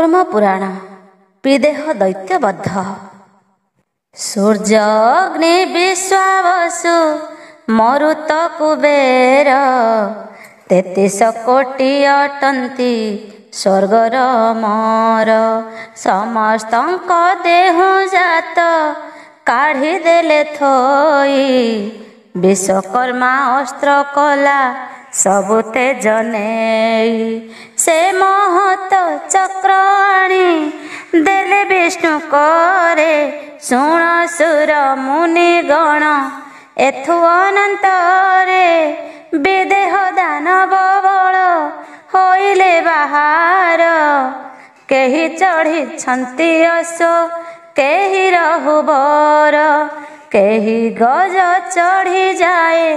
ବିଶ୍ୱକର୍ମ ପୁରାଣ ବିଦେହ ଦୈତ୍ୟବଦ୍ଧ। ସୂର୍ଯ୍ୟ ଅଗ୍ନି ବିଶ୍ୱାବସୁ ମରୁତ କୁବେର 33 କୋଟି ଅଟନ୍ତି ସ୍ୱର୍ଗର ମର। ସମସ୍ତଙ୍କ ଦେହ ଜାତ କାଢ଼ି ଦେଲେ ଥୋଇ ବିଶ୍ୱକର୍ମା ଅସ୍ତ୍ର କଲା ସବୁ ତେଜ ନେଇ। ସେ ମହତ ଚକ୍ର ଆଣି ଦେଲେ ବିଷ୍ଣୁ କରେ ଶୁଣ ସୁର ମୁନି ଗଣ ଏଥୁ ଅନନ୍ତରେ। ବିଦେହ ଦାନବ ବଳ ହୋଇଲେ ବାହାର କେହି ଚଢ଼ିଛନ୍ତି ଅଶ୍ୱ କେହି ରହୁବର। କେହି ଗଜ ଚଢ଼ିଯାଏ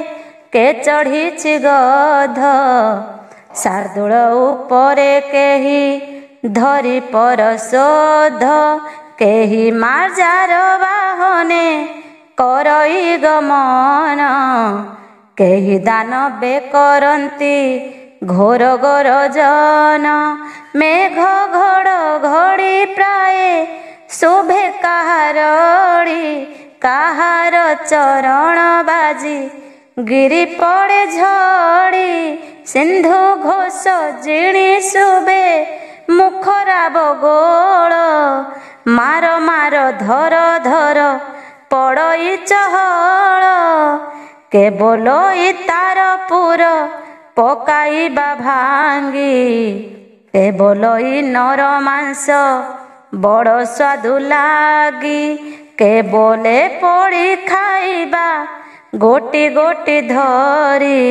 କେ ଚଢ଼ିଛି ଗଧ। ଶାର୍ଦୂଳ ଉପରେ କେହି ଧରି ପରଶୋଧ। କେହି ମାର୍ଜାର ବାହନେ କରଇ ଗମନ। କେହି ଦାନବେ କରନ୍ତି ଘୋର ଗରଜନ। ମେଘ ଘଡ଼ ଘଡ଼ି ପ୍ରାୟ ଶୁଭେ କାହାରଡ଼ି। କାହାର ଚରଣ ବାଜି ଗିରି ପଡ଼େ ଝଡ଼ି। ସିନ୍ଧୁ ଘୋଷ ଜିଣି ଶୁଭେ ମୁଖରାବ ଗୋଳ। ମାର ମାର ଧର ଧର ପଡ଼ଇ ଚହଳ। କେବଳ ତାର ପୁର ପକାଇବା ଭାଙ୍ଗି। କେବଳ ନର ମାଂସ ବଡ଼ ସ୍ୱାଦୁ ଲାଗି। କେବଳେ ପୋଡ଼ି ଖାଇବା ଗୋଟି ଗୋଟି ଧରି।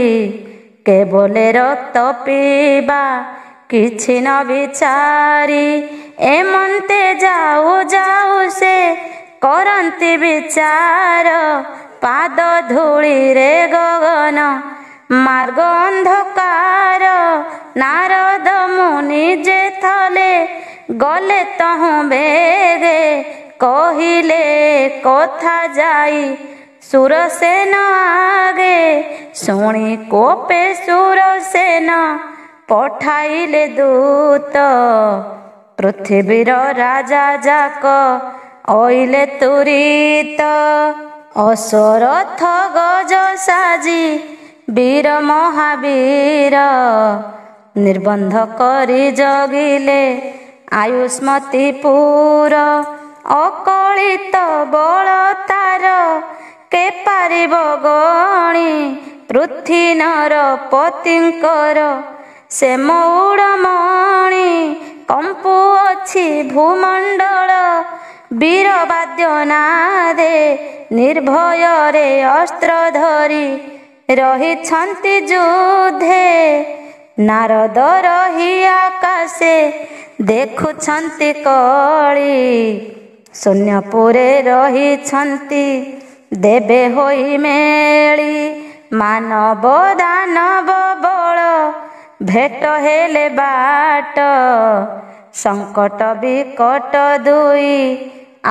କେବଳେ ରକ୍ତ ପିଇବା କିଛି ନ ବିଚାରି। ଏମନ୍ତେ ଯାଉ ଯାଉ ସେ କରନ୍ତି ବିଚାର। ପାଦ ଧୂଳିରେ ଗଗନ ମାର୍ଗ ଅନ୍ଧକାର। ନାରଦ ମୁନି ଯେ ଥଲେ ଗଲେ ତହୁଁ ବେଗେ। କହିଲେ କଥା ଯାଇ ସୁରସେନ ଆଗେ। ଶୁଣି କୋପେ ସୁରସେନ ପଠାଇଲେ ଦୂତ। ପୃଥିବୀର ରାଜା ଯାକ ଅଇଲେ ତୁରିତ। ଅଶ୍ୱରଥ ଗଜ ସାଜି ବୀର ମହାବୀର। ନିର୍ବନ୍ଧ କରି ଜଗିଲେ ଆୟୁଷ୍ମତିପୁର। ଅକଳିତ ବଳ ତାର କେ ପାରିବ ଗଣି। ପୃଥ୍ୱୀ ନର ପତିଙ୍କର ସେ ମଉଡ଼ମଣି। କମ୍ପୁ ଅଛି ଭୂମଣ୍ଡଳ ବୀର ବାଦ୍ୟ ନାଦେ। ନିର୍ଭୟରେ ଅସ୍ତ୍ର ଧରି ରହିଛନ୍ତି ଯୁଦ୍ଧେ। ନାରଦ ରହି ଆକାଶେ ଦେଖୁଛନ୍ତି କଳି। ଶୂନ୍ୟପୁରେ ରହିଛନ୍ତି ଦେବେ ହୋଇ ମେଳି। ମାନବ ଦାନବ ବଳ ଭେଟ ହେଲେ ବାଟ। ସଙ୍କଟ ବିକଟ ଦୁଇ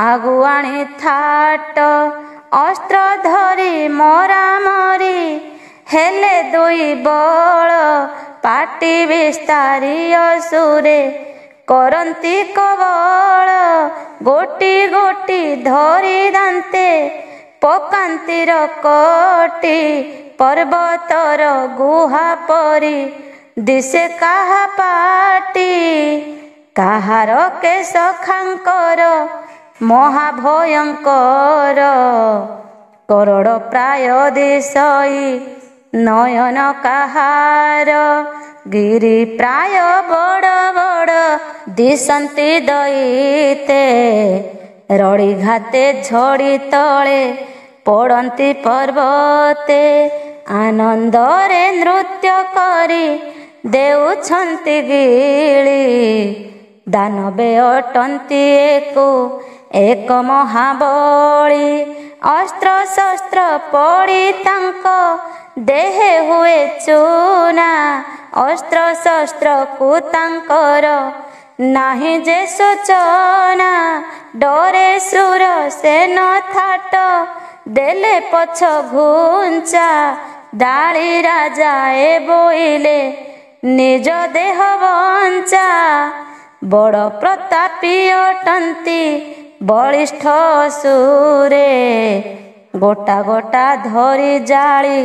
ଆଗୁଆଣି ଥାଟ। ଅସ୍ତ୍ର ଧରି ମରାମରି ହେଲେ ଦୁଇ ବଳ। ପାଟି ବିସ୍ତାରି ଅସୁରେ କରନ୍ତି କବଳ। ଗୋଟି ଗୋଟି ଧରି ଦାନ୍ତେ ପକାନ୍ତି ରକଟି। ପର୍ବତର ଗୁହା ପରି ଦିଶେ କାହା ପାଟି। କାହାର କେଶ ଖାଙ୍କର ମହାଭୟଙ୍କର। କରଡ଼ ପ୍ରାୟ ଦିଶଇ ନୟନ କାହାର। ଗିରି ପ୍ରାୟ ବଡ଼ ବଡ଼ ଦିଶନ୍ତି ଦଇତେ। ରଡ଼ି ଘାତେ ଝଡ଼ି ତଳେ ପଡ଼ନ୍ତି ପର୍ବତେ। ଆନନ୍ଦରେ ନୃତ୍ୟ କରି ଦେଉଛନ୍ତି ଗିଳି। ଦାନବେ ଅଟନ୍ତି ଏକୁ ଏକ ମହାବଳି। ଅସ୍ତ୍ର ଶସ୍ତ୍ର ପଡ଼ି ତାଙ୍କ ଦେହେ ହୁଏ ଚୂନା। ଅସ୍ତ୍ର ଶସ୍ତ୍ରକୁ ତାଙ୍କର ନାହିଁ ଯେ ସୂଚନା। ଡରେ ସୁରସେନ ଥାଟ ଦେଲେ ପଛ ଘୁଞ୍ଚା। ଡାଳି ରାଜାଏ ବୋଇଲେ ନିଜ ଦେହ ବଞ୍ଚା। ବଡ଼ ପ୍ରତାପୀ ଅଟନ୍ତି ବଳିଷ୍ଠ ଅସୁରେ। ଗୋଟା ଗୋଟା ଧରି ଜାଳି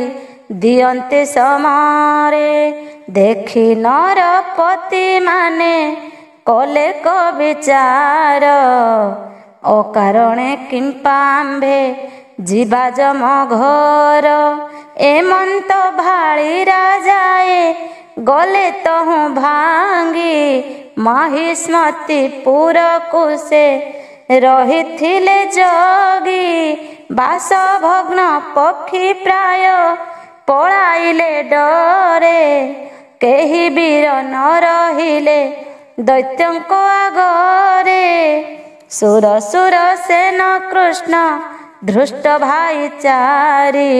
ଦିଅନ୍ତି ସମରେ। ଦେଖି ନରପତି ମାନେ କଲେ କବିଚାର। ଅକାରଣେ କିମ୍ପା ଆମ୍ଭେ ଯିବା ଯମ ଘର। ଏମନ୍ତ ଭାଳି ରାଜାଏ ଗଲେ ତହୁଁ ଭାଙ୍ଗି। ମହିଷ୍ମତି ପୁରକୁ ସେ ରହିଥିଲେ ଜଗି। ବାସଭଗ୍ନ ପକ୍ଷୀ ପ୍ରାୟ ପଳାଇଲେ ଡରେ। କେହି ବୀର ନ ରହିଲେ ଦୈତ୍ୟଙ୍କ ଆଗରେ। ସୁର ସୁର ସେନ କୃଷ୍ଣ ଧୃଷ୍ଟ ଭାଇଚାରି।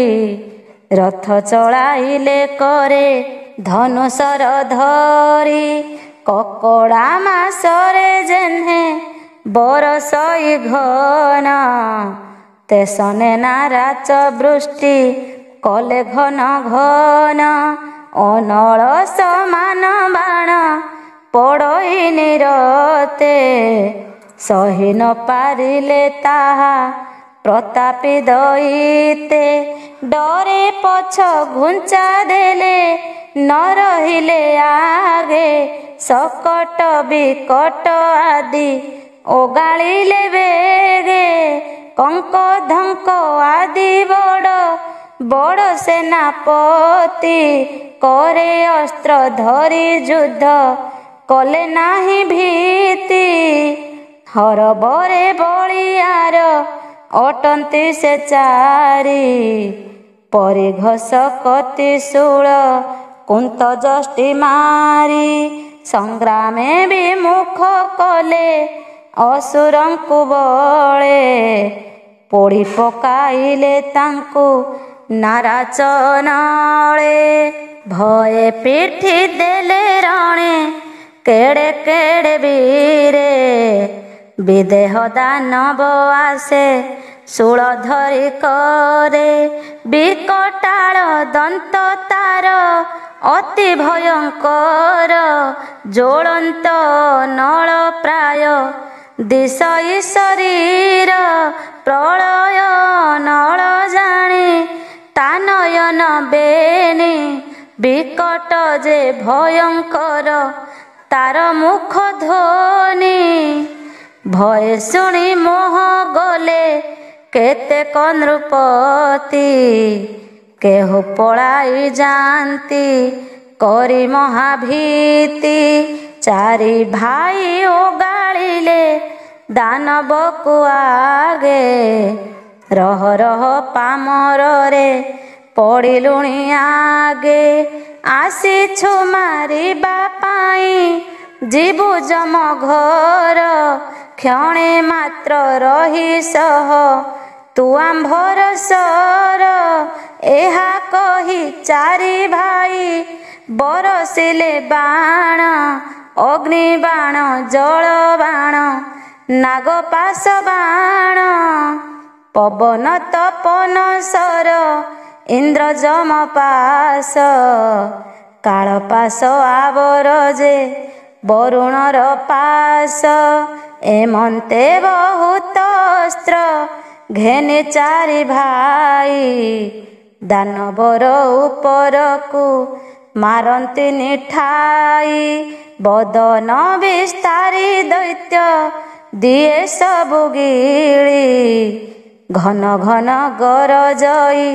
ରଥ ଚଳାଇଲେ କରେ ଧନୁଶର ଧରି। କକଡ଼ା ମାସରେ ଯେହ୍ନେ ବରଷଇ ଘନ। ତେସନେ ନାରାଚ ବୃଷ୍ଟି କଲେ ଘନ ଘନ। ଅନଳ ସମାନ ବାଣ ପଡ଼ଇ ନିରତେ। ସହି ନ ପାରିଲେ ତାହା ପ୍ରତାପୀ ଦଇତେ। ଡରେ ପଛ ଘୁଞ୍ଚା ଦେଲେ ନ ରହିଲେ ଆଗେ। ସକଟ ବିକଟ ଆଦି ଓଗାଳିଲେ ବେଗେ। କଙ୍କ ଧଙ୍କ ଆଦି ବଡ଼ ବଡ଼ ସେନାପତି। କରେ ଅସ୍ତ୍ର ଧରି ଯୁଦ୍ଧ କଲେ ନାହିଁ ଭୀତି। ହରବରେ ବଳିୟାର ଅଟନ୍ତି ସେ ଚାରି। ପରିଘୋଷ କତିଶୂଳ କୁନ୍ତ ଯଷ୍ଟି ମାରି। ସଂଗ୍ରାମେ ବିମୁଖ କଲେ ଅସୁରଙ୍କୁ ବଳେ। ପୋଡ଼ି ପକାଇଲେ ତାଙ୍କୁ ନାରାଚ ନଳେ। ଭୟେ ପିଠି ଦେଲେ ରଣେ କେଡ଼େ କେଡ଼େ ବୀରେ। ବିଦେହ ଦାନବ ଆସେ ଶୂଳ ଧରି କରେ। ବିକଟାଳ ଦନ୍ତ ତାର ଅତି ଭୟଙ୍କର। ଜ୍ୱଳନ୍ତ ନଳ ପ୍ରାୟ ଦିଶଇ ଶରୀର। ପ୍ରଳୟ ନଳ ଜାଣି ତା ନୟନ ବେନି। ବିକଟ ଯେ ଭୟଙ୍କର ତାର ମୁଖ ଧ୍ୱନି। ଭୟ ଶୁଣି ମୋହ ଗଲେ କେତେକ ନୃପତି। କେହୁ ପଳାଇ ଯାଆନ୍ତି କରି ମହାଭୀତି। ଚାରି ଭାଇ ଓଗାଳିଲେ ଦାନବକୁ ଆଗେ। ରହ ରହ ପାମରରେ ପଡ଼ିଲୁଣି ଆଗେ। ଆସିଛୁ ମାରିବା ପାଇଁ ଯିବୁ ଯମ ଘର। କ୍ଷଣେ ମାତ୍ର ରହି ସହ ତୁ ଆମ୍ଭର ସର। ଏହା କହି ଚାରି ଭାଇ ବରସିଲେ ବାଣ। ଅଗ୍ନି ବାଣ ଜଳ ବାଣ ନାଗପାଶ ବାଣ। ପବନ ତପନ ସର ଇନ୍ଦ୍ର ଯମ ପାଶ। କାଳପାଶ ଆବର ଯେ ବରୁଣର ପାଶ। ଏମନ୍ତେ ବହୁତ ଅସ୍ତ୍ର ଘେନି ଚାରି ଭାଇ। ଦାନବର ଉପରକୁ ମାରନ୍ତି ନିଠାଇ। ବଦନ ବିସ୍ତାରି ଦୈତ୍ୟ ଦିଏ ସବୁ ଗିଳି। ଘନ ଘନ ଗରଜଇ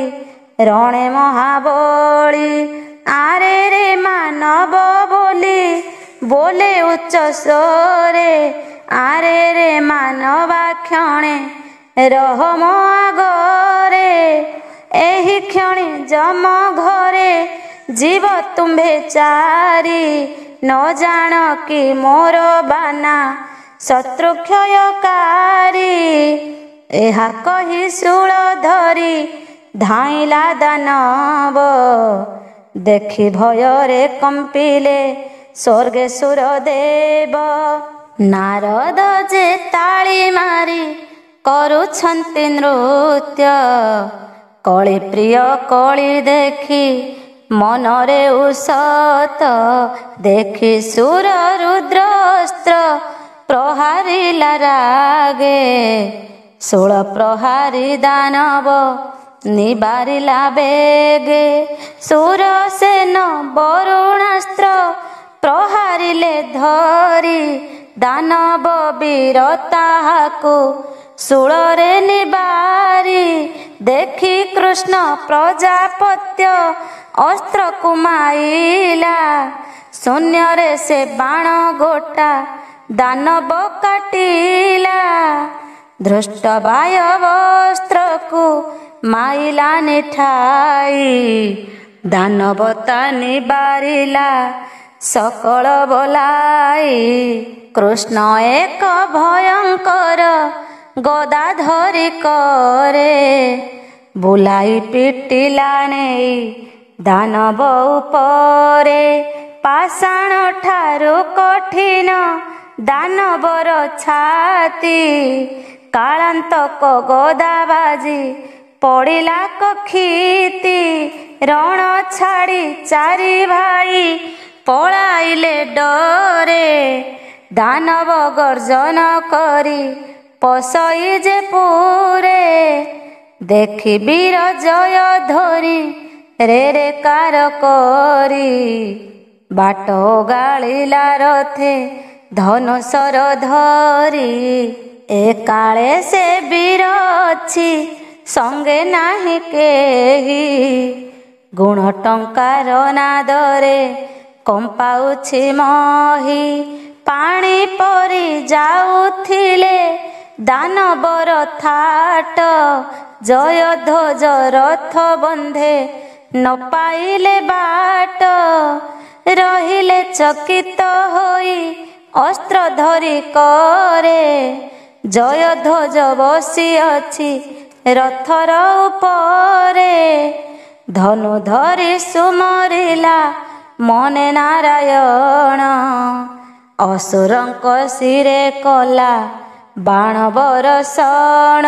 ରଣେ ମହାବଳି। ଆରେ ରେ ମାନବ ବୋଲି ବୋଲେ ଉଚ୍ଚ ସ୍ୱରେ। ଆରେ ରେ ମାନବା କ୍ଷଣେ ରହ ମୋ ଆଗରେ। ଏହି କ୍ଷଣି ଯମ ଘରେ ଯିବ ତୁମ୍ଭେ ଚାରି। ନ ଜାଣ କି ମୋର ବାନା ଶତ୍ରୁ କ୍ଷୟକାରୀ। ଏହା କହି ଶୂଳ ଧରି ଧାଇଁଲା ଦାନବ। ଦେଖି ଭୟରେ କମ୍ପିଲେ ସ୍ୱର୍ଗେଶ୍ୱର ଦେବ। ନାରଦ ଯେ ତାଳି ମାରି କରୁଛନ୍ତି ନୃତ୍ୟ। କଳି ପ୍ରିୟ କଳି ଦେଖି ମନରେ ଉଷତ ଦେଖି ସୁର ରୁଦ୍ରସ୍ତ୍ର ପ୍ରହାରିଲା ରାଗେ। 16 ପ୍ରହାରୀ ଦାନବ ନିବାରିଲା ବେଗେ। ସୁରସେନ ବରୁଣାସ୍ତ୍ର ପ୍ରହାରିଲେ ଧରି। ଦାନବ ବୀର ତାହାକୁ ଶୂଳରେ ନିବାରି। ଦେଖି କୃଷ୍ଣ ପ୍ରଜାପତ୍ୟ ଅସ୍ତ୍ରକୁ ମାଇଲା। ଶୂନ୍ୟରେ ସେ ବାଣ ଗୋଟା ଦାନବ କାଟିଲା। ଧୃଷ୍ଟ ବାୟବସ୍ତ୍ରକୁ ମାଇଲାନି ଠାଇ। ଦାନବ ତା ନିବାରିଲା ସକଳ ବଲାଇ। କୃଷ୍ଣ ଏକ ଭୟଙ୍କର ଗଦା ଧରି କରେ। ବୁଲାଇ ପିଟିଲା ନେଇ ଦାନବ ଉପରେ। ପାଷାଣ ଠାରୁ କଠିନ ଦାନବର ଛାତି। କାଳାନ୍ତକ ଗଦା ବାଜି ପଡ଼ିଲା କକ୍ଷିତି। ରଣ ଛାଡ଼ି ଚାରି ଭାଇ ପଳାଇଲେ ଡରେ। ଦାନବ ଗର୍ଜନ କରି ପଶଇ ଯେ ପୁରେ। ଦେଖି ବୀର ଜୟ ଧରି ରେ ରେ କାର କରି। ବାଟ ଗାଳିଲା ରଥେ ଧନୁସର ଧରି। ଏ କାଳେ ସେ ବୀର ଅଛି ସଙ୍ଗେ ନାହିଁ କେହି। ଗୁଣ ଟଙ୍କାର ନାଦରେ କମ୍ପାଉଛି ମହି। ପାଣି ପରି ଯାଉଥିଲେ ଦାନବର ଥାଟ। ଜୟ ଧ୍ୱଜ ରଥ ବନ୍ଧେ ନ ପାଇଲେ ବାଟ। ରହିଲେ ଚକିତ ହୋଇ ଅସ୍ତ୍ର ଧରି କରେ। ଜୟ ଧ୍ୱଜ ବସି ଅଛି ରଥର ଉପରେ। ଧନୁ ଧରି ସୁମରିଲା ମନେ ନାରାୟଣ। ଅସୁରଙ୍କ ଶିରେ କଲା ବାଣ ବରଷଣ।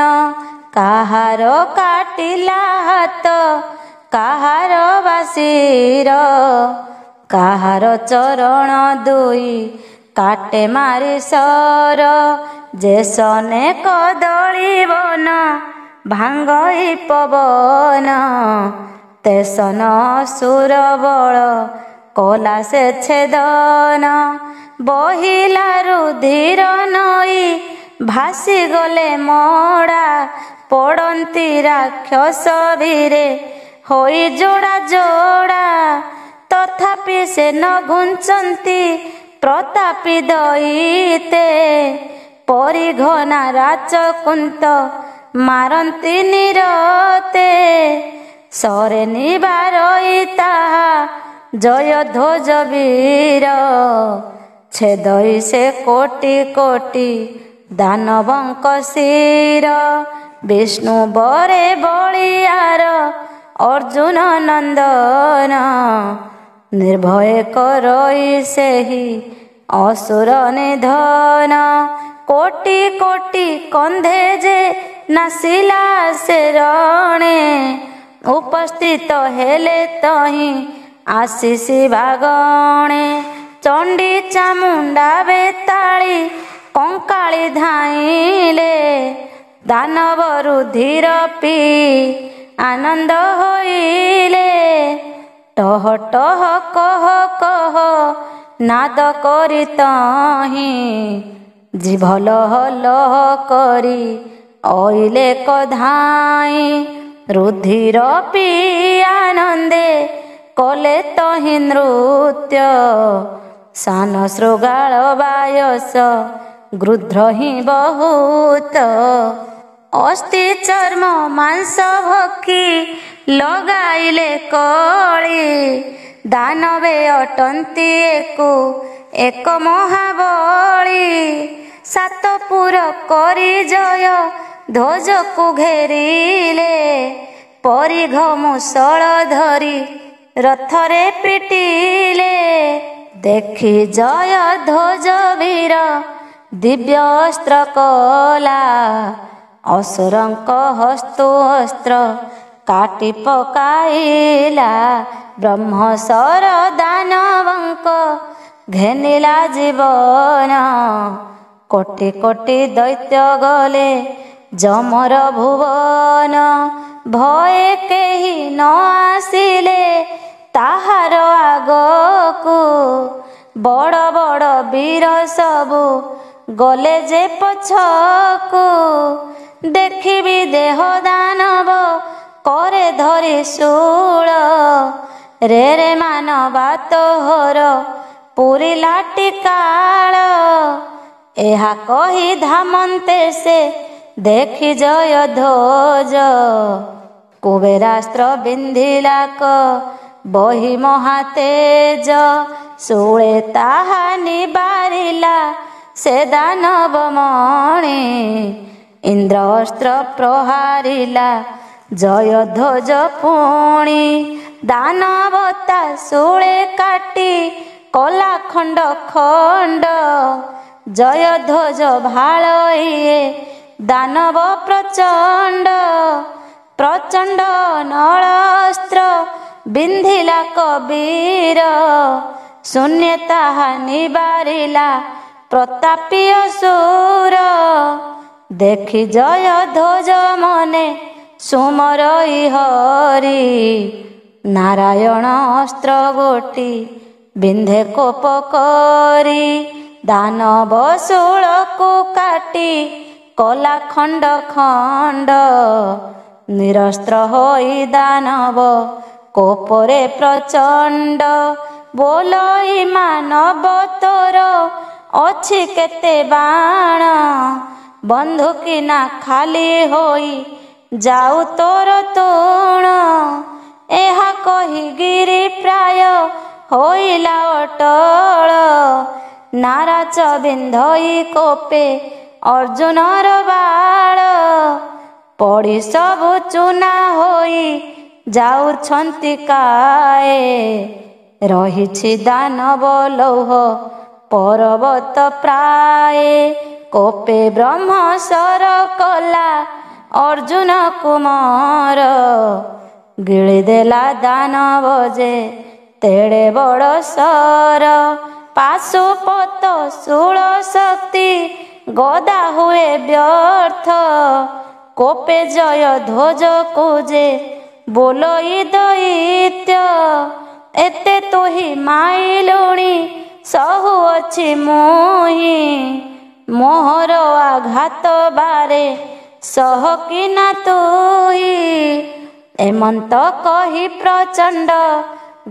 କାହାର କାଟିଲା ହାତ କାହାର ବାସିର। କାହାର ଚରଣ ଦୁଇ କାଟେ ମାରି ସର। ଯେ ସନେ କଦଳୀ ବନ ଭାଙ୍ଗଇ ପବନ। ତେସନ ଅସୁର ବଳ କଲା ସେ ଛେଦନ। ବହିଲା ରୁଧିର ନଈ ଭାସିଗଲେ ମଡ଼ା। ପଡ଼ନ୍ତି ରାକ୍ଷସ ବୀରେ ହୋଇ ଯୋଡ଼ା ଯୋଡ଼ା। ତଥାପି ସେ ନ ଘୁଞ୍ଚନ୍ତି ପ୍ରତାପୀ ଦଇତେ। ପରିଘନା ରାଜକୁନ୍ତ ମାରନ୍ତି ନିରତେ। ସରେ ନିବାରଇ ତାହା ଜୟ ଧ୍ୱଜ ବୀର। ଛେଦଇ ସେ କୋଟି କୋଟି ଦାନବଙ୍କ ଶିର। ବିଷ୍ଣୁ ବରେ ବଳିୟାର ଅର୍ଜୁନ ନନ୍ଦନ। ନିର୍ଭୟ କରଇ ସେହି ଅସୁର ନିଧନ। କୋଟି କୋଟି କନ୍ଧେ ଯେ ନାସିଲା ସେ ରଣେ। ଉପସ୍ଥିତ ହେଲେ ତହିଁ ଆସିସି ବାଗଣେ। ଚଣ୍ଡୀ ଚାମୁଣ୍ଡା ବେତାଳି କଙ୍କାଳି ଧାଇଁଲେ। ଦାନବରୁ ଧୀର ପି ଆନନ୍ଦ ହୋଇଲେ। ଟହ ଟହ କହ କହ ନାଦ କରି ତହିଁ। ଜିଭ ଲହ ଲହ କରି ଅଇଲେ କଧାଇଁ। ରୁଧିର ପି ଆନନ୍ଦେ କଲେ ତହିଁ ନୃତ୍ୟ। ସାନ ଶୃଗାଳ ବାୟସ ଗୃଧ୍ର ହିଁ ବହୁତ। ଅସ୍ଥି ଚର୍ମ ମାଂସ ଭକ୍ଷୀ ଲଗାଇଲେ କଳି। ଦାନବେ ଅଟନ୍ତି ଏକୁ ଏକ ମହାବଳି। ସାତପୁର କରି ଜୟ ଧ୍ୱଜକୁ ଘେରିଲେ। ପରିଘ ମୂଷଳ ଧରି ରଥରେ ପିଟିଲେ। ଦେଖି ଜୟ ଧ୍ୱଜ ବୀର ଦିବ୍ୟ ଅସ୍ତ୍ର କଲା। ଅସୁରଙ୍କ ହସ୍ତୁ ଅସ୍ତ୍ର କାଟି ପକାଇଲା। ବ୍ରହ୍ମଶର ଦାନବଙ୍କ ଘେନିଲା ଜୀବନ। କୋଟି କୋଟି ଦୈତ୍ୟ ଗଲେ ଯମର ଭୁବନ। ଭୟ କେହି ନ ଆସିଲେ ତାହାର ଆଗକୁ। ବଡ଼ ବଡ଼ ବୀର ସବୁ ଗଲେ ଯେ ପଛକୁ। ଦେଖିବି ଦେହ ଦାନବ କରେ ଧରି ଶୂଳ। ରେ ରେ ମାନବା ତୋହର ପୁରିଲା ଟିକାଳ। ଏହା କହି ଧାମନ୍ତେ ସେ ଦେଖି ଜୟ ଧ୍ୱଜ। କୁବେରାସ୍ତ୍ର ବିନ୍ଧିଲାକ ବହି ମହାତେଜ। ଶୂଳେ ତାହା ନିବାରିଲା ସେ ଦାନବ ମଣି। ଇନ୍ଦ୍ର ଅସ୍ତ୍ର ପ୍ରହାରିଲା ଜୟ ଧ୍ୱଜ ପୁଣି। ଦାନବତା ଶୂଳେ କାଟି କଲା ଖଣ୍ଡ ଖଣ୍ଡ। ଜୟ ଧ୍ୱଜ ଭାଳ ଇଏ ଦାନବ ପ୍ରଚଣ୍ଡ। ପ୍ରଚଣ୍ଡ ନଳସ୍ତ୍ର ବିନ୍ଧିଲା କବୀର। ଶୂନ୍ୟ ତାହା ନିବାରିଲା ପ୍ରତାପୀ ଅସୁର। ଦେଖି ଜୟ ଧ୍ୱଜ ମନେ ସୁମରଇ ହରି। ନାରାୟଣ ଅସ୍ତ୍ର ଗୋଟି ବିନ୍ଧେ କୋପ କରି। ଦାନବ ଶୂଳକୁ କାଟି କଲା ଖଣ୍ଡ ଖଣ୍ଡ। ନିରସ୍ତ୍ର ହୋଇ ଦାନବ କୋପରେ ପ୍ରଚଣ୍ଡ। ବୋଲଇ ମାନବ ତୋର ଅଛି କେତେ ବାଣ। ବନ୍ଧୁକି ନା ଖାଲି ହୋଇ ଯାଉ ତୋର ତୋଣ। ଏହା କହି ଗିରି ପ୍ରାୟ ହୋଇଲା ଅଟଳ। ନାରାଚ ବିନ୍ଧଇ କୋପେ ଅର୍ଜୁନର ବାଳ। ପଡ଼ି ସବୁ ଚୁନା ହୋଇ ଯାଉଛନ୍ତି କାଏ। ରହିଛି ଦାନବ ଲୌହ ପର୍ବତ ପ୍ରାଏ। କୋପେ ବ୍ରହ୍ମଶର କଲା ଅର୍ଜୁନ କୁମାର। ଗିଳିଦେଲା ଦାନବ ଯେ ତେଡ଼େ ବଡ଼ ସର। ପାଶୁପତ ଶୂଳ ଶକ୍ତି ଗଦା ହୁଏ ବ୍ୟର୍ଥ। କୋପେ ଜୟ ଧ୍ୱଜକୁ ଯେ ବୋଲଇ ଦୈତ୍ୟ। ଏତେ ତୋହି ମାଇଲୁଣି ସହୁଅଛି ମୁହିଁ। ମୋହର ଆଘାତ ବାରେ ସହ କିନା ତୁହି। ଏମନ୍ତ କହି ପ୍ରଚଣ୍ଡ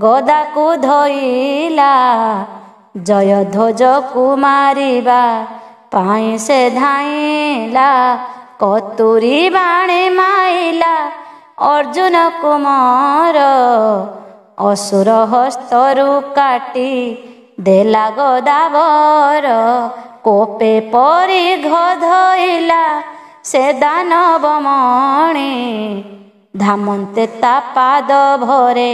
ଗଦାକୁ ଧଇଲା। ଜୟ ଧ୍ୱଜକୁ ମାରିବା ପାଇଁ ସେ ଧାଇଁଲା। କତୁରୀ ବାଣେ ମାଇଲା ଅର୍ଜୁନ କୁମାର। ଅସୁର ହସ୍ତରୁ କାଟି ଦେଲା ଗଦାବର। କୋପେ ପରିଘ ଧଇଲା ସେ ଦାନବ ମଣି। ଧାମନ୍ତେ ତା ପାଦ ଭରେ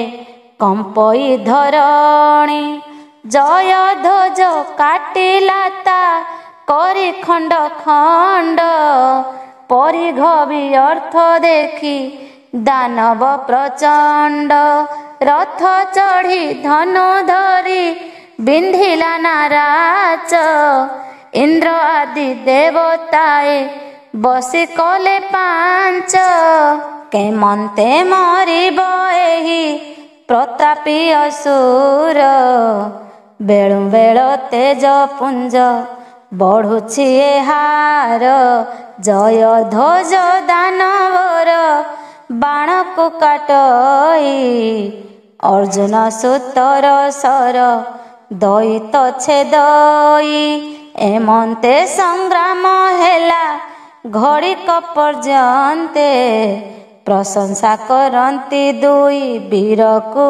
କମ୍ପଇ ଧରଣୀ। ଜୟ ଧ୍ୱଜ କାଟିଲା ତା କରି ଖଣ୍ଡ ଖଣ୍ଡ। ପରିଘ ବିଅର୍ଥ ଦେଖି ଦାନବ ପ୍ରଚଣ୍ଡ। ରଥ ଚଢ଼ି ଧନୁ ଧରି ବିନ୍ଧିଲା ନାରାଚ। ଇନ୍ଦ୍ର ଆଦି ଦେବତାଏ ବସି କଲେ ପାଞ୍ଚ। କେମନ୍ତେ ମରିବ ଏହି ପ୍ରତାପୀ ଅସୁର। ବେଳୁ ବେଳ ତେଜ ପୁଞ୍ଜ ବଢ଼ୁଛି ଏହାର। ଜୟ ଧ୍ୱଜ ଦାନବର ବାଣକୁ କାଟଇ। ଅର୍ଜୁନ ସୁତର ସର ଦଇତ ଛେଦଇ। ଏମନ୍ତେ ସଂଗ୍ରାମ ହେଲା ଘଡ଼ିକ ପର୍ଯ୍ୟନ୍ତେ। ପ୍ରଶଂସା କରନ୍ତି ଦୁଇ ବୀରକୁ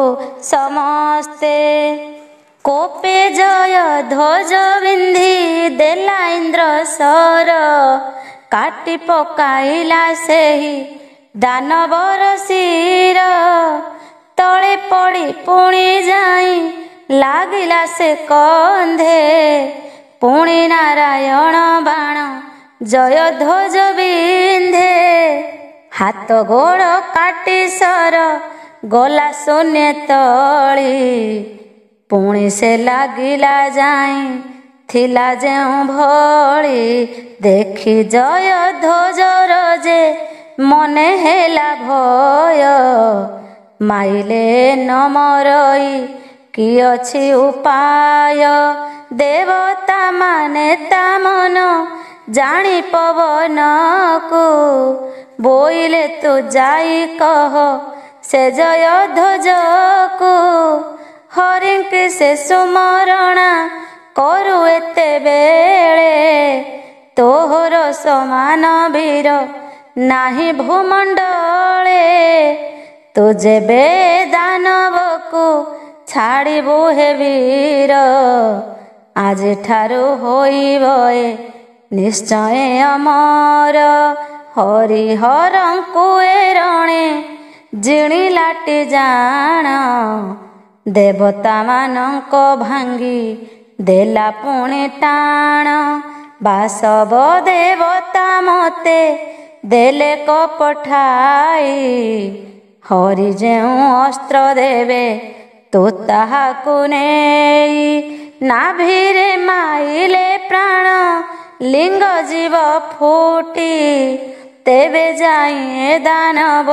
ସମସ୍ତେ। କୋପେ ଜୟ ଧ୍ୱଜ ବିନ୍ଧି ଦେଲା ଇନ୍ଦ୍ର ସର। କାଟି ପକାଇଲା ସେହି ଦାନବର ଶିର। ତଳେ ପଡ଼ି ପୁଣି ଯାଇ ଲାଗିଲା ସେ କନ୍ଧେ। ପୁଣି ନାରାୟଣ ବାଣ ଜୟ ଧ୍ୱଜ ବିନ୍ଧେ। ହାତ ଗୋଡ଼ କାଟି ସର ଗଲା ଶୂନ୍ୟ ତଳି। ପୁଣି ସେ ଲାଗିଲା ଯାଇ ଥିଲା ଯେଉଁ ଭଳି। ଦେଖି ଜୟ ଧ୍ୱଜର ଯେ ମନେ ହେଲା ଭୟ। ମାଇଲେ ନମରଇ କି ଅଛି ଉପାୟ। ଦେବତା ମାନେ ତା ମନ ଜାଣି ପବନକୁ। ବୋଇଲେ ତୁ ଯାଇ କହ ସେ ଜୟ ଧ୍ୱଜକୁ। ହରିଙ୍କି ସେ ସୁମରଣା କରୁ ଏତେବେଳେ। ତୋହର ସମାନ ବୀର ନାହିଁ ଭୂମଣ୍ଡଳେ। ତୁ ଯେବେ ଦାନବକୁ ଛାଡ଼ିବୁ ହେ ବୀର। ଆଜିଠାରୁ ହୋଇବ ଏ ନିଶ୍ଚୟ ଅମର। ହରିହରଙ୍କୁ ଏ ରଣେ ଜିଣିଲାଟି ଜାଣ। ଦେବତା ମାନଙ୍କ ଭାଙ୍ଗି ଦେଲା ପୁଣି ଟାଣ। ବାସବ ଦେବତା ମତେ ଦେଲେ କପଠାଇ। ହରି ଯେଉଁ ଅସ୍ତ୍ର ଦେବେ ତୁ ତାହାକୁ ନେଇ। ନାଭିରେ ମାଇଲେ ପ୍ରାଣ ଲିଙ୍ଗ ଜୀବ ଫୁଟି। ତେବେ ଯାଇ ଏ ଦାନବ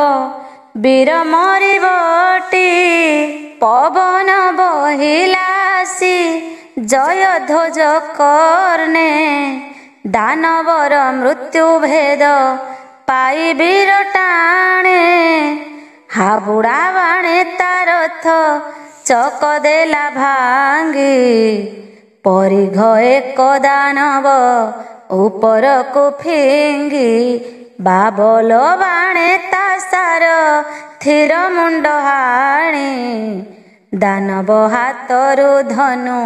ବୀର ମରିବଟି। ପବନ ବହିଲା ଆସି ଜୟ ଧ୍ୱଜ କର୍ଣ୍ଣେ। ଦାନବର ମୃତ୍ୟୁ ଭେଦ ପାଇ ବୀର ଟାଣେ। ହାବୁଡ଼ା ବାଣେ ତା ରଥ ଚକ ଦେଲା ଭାଙ୍ଗି। ପରିଘ ଏକ ଦାନବ ଉପରକୁ ଫିଙ୍ଗି। ବାବଲ ବାଣେ ତା ସାର ଥିର ମୁଣ୍ଡ ହାଣି। ଦାନବ ହାତରୁ ଧନୁ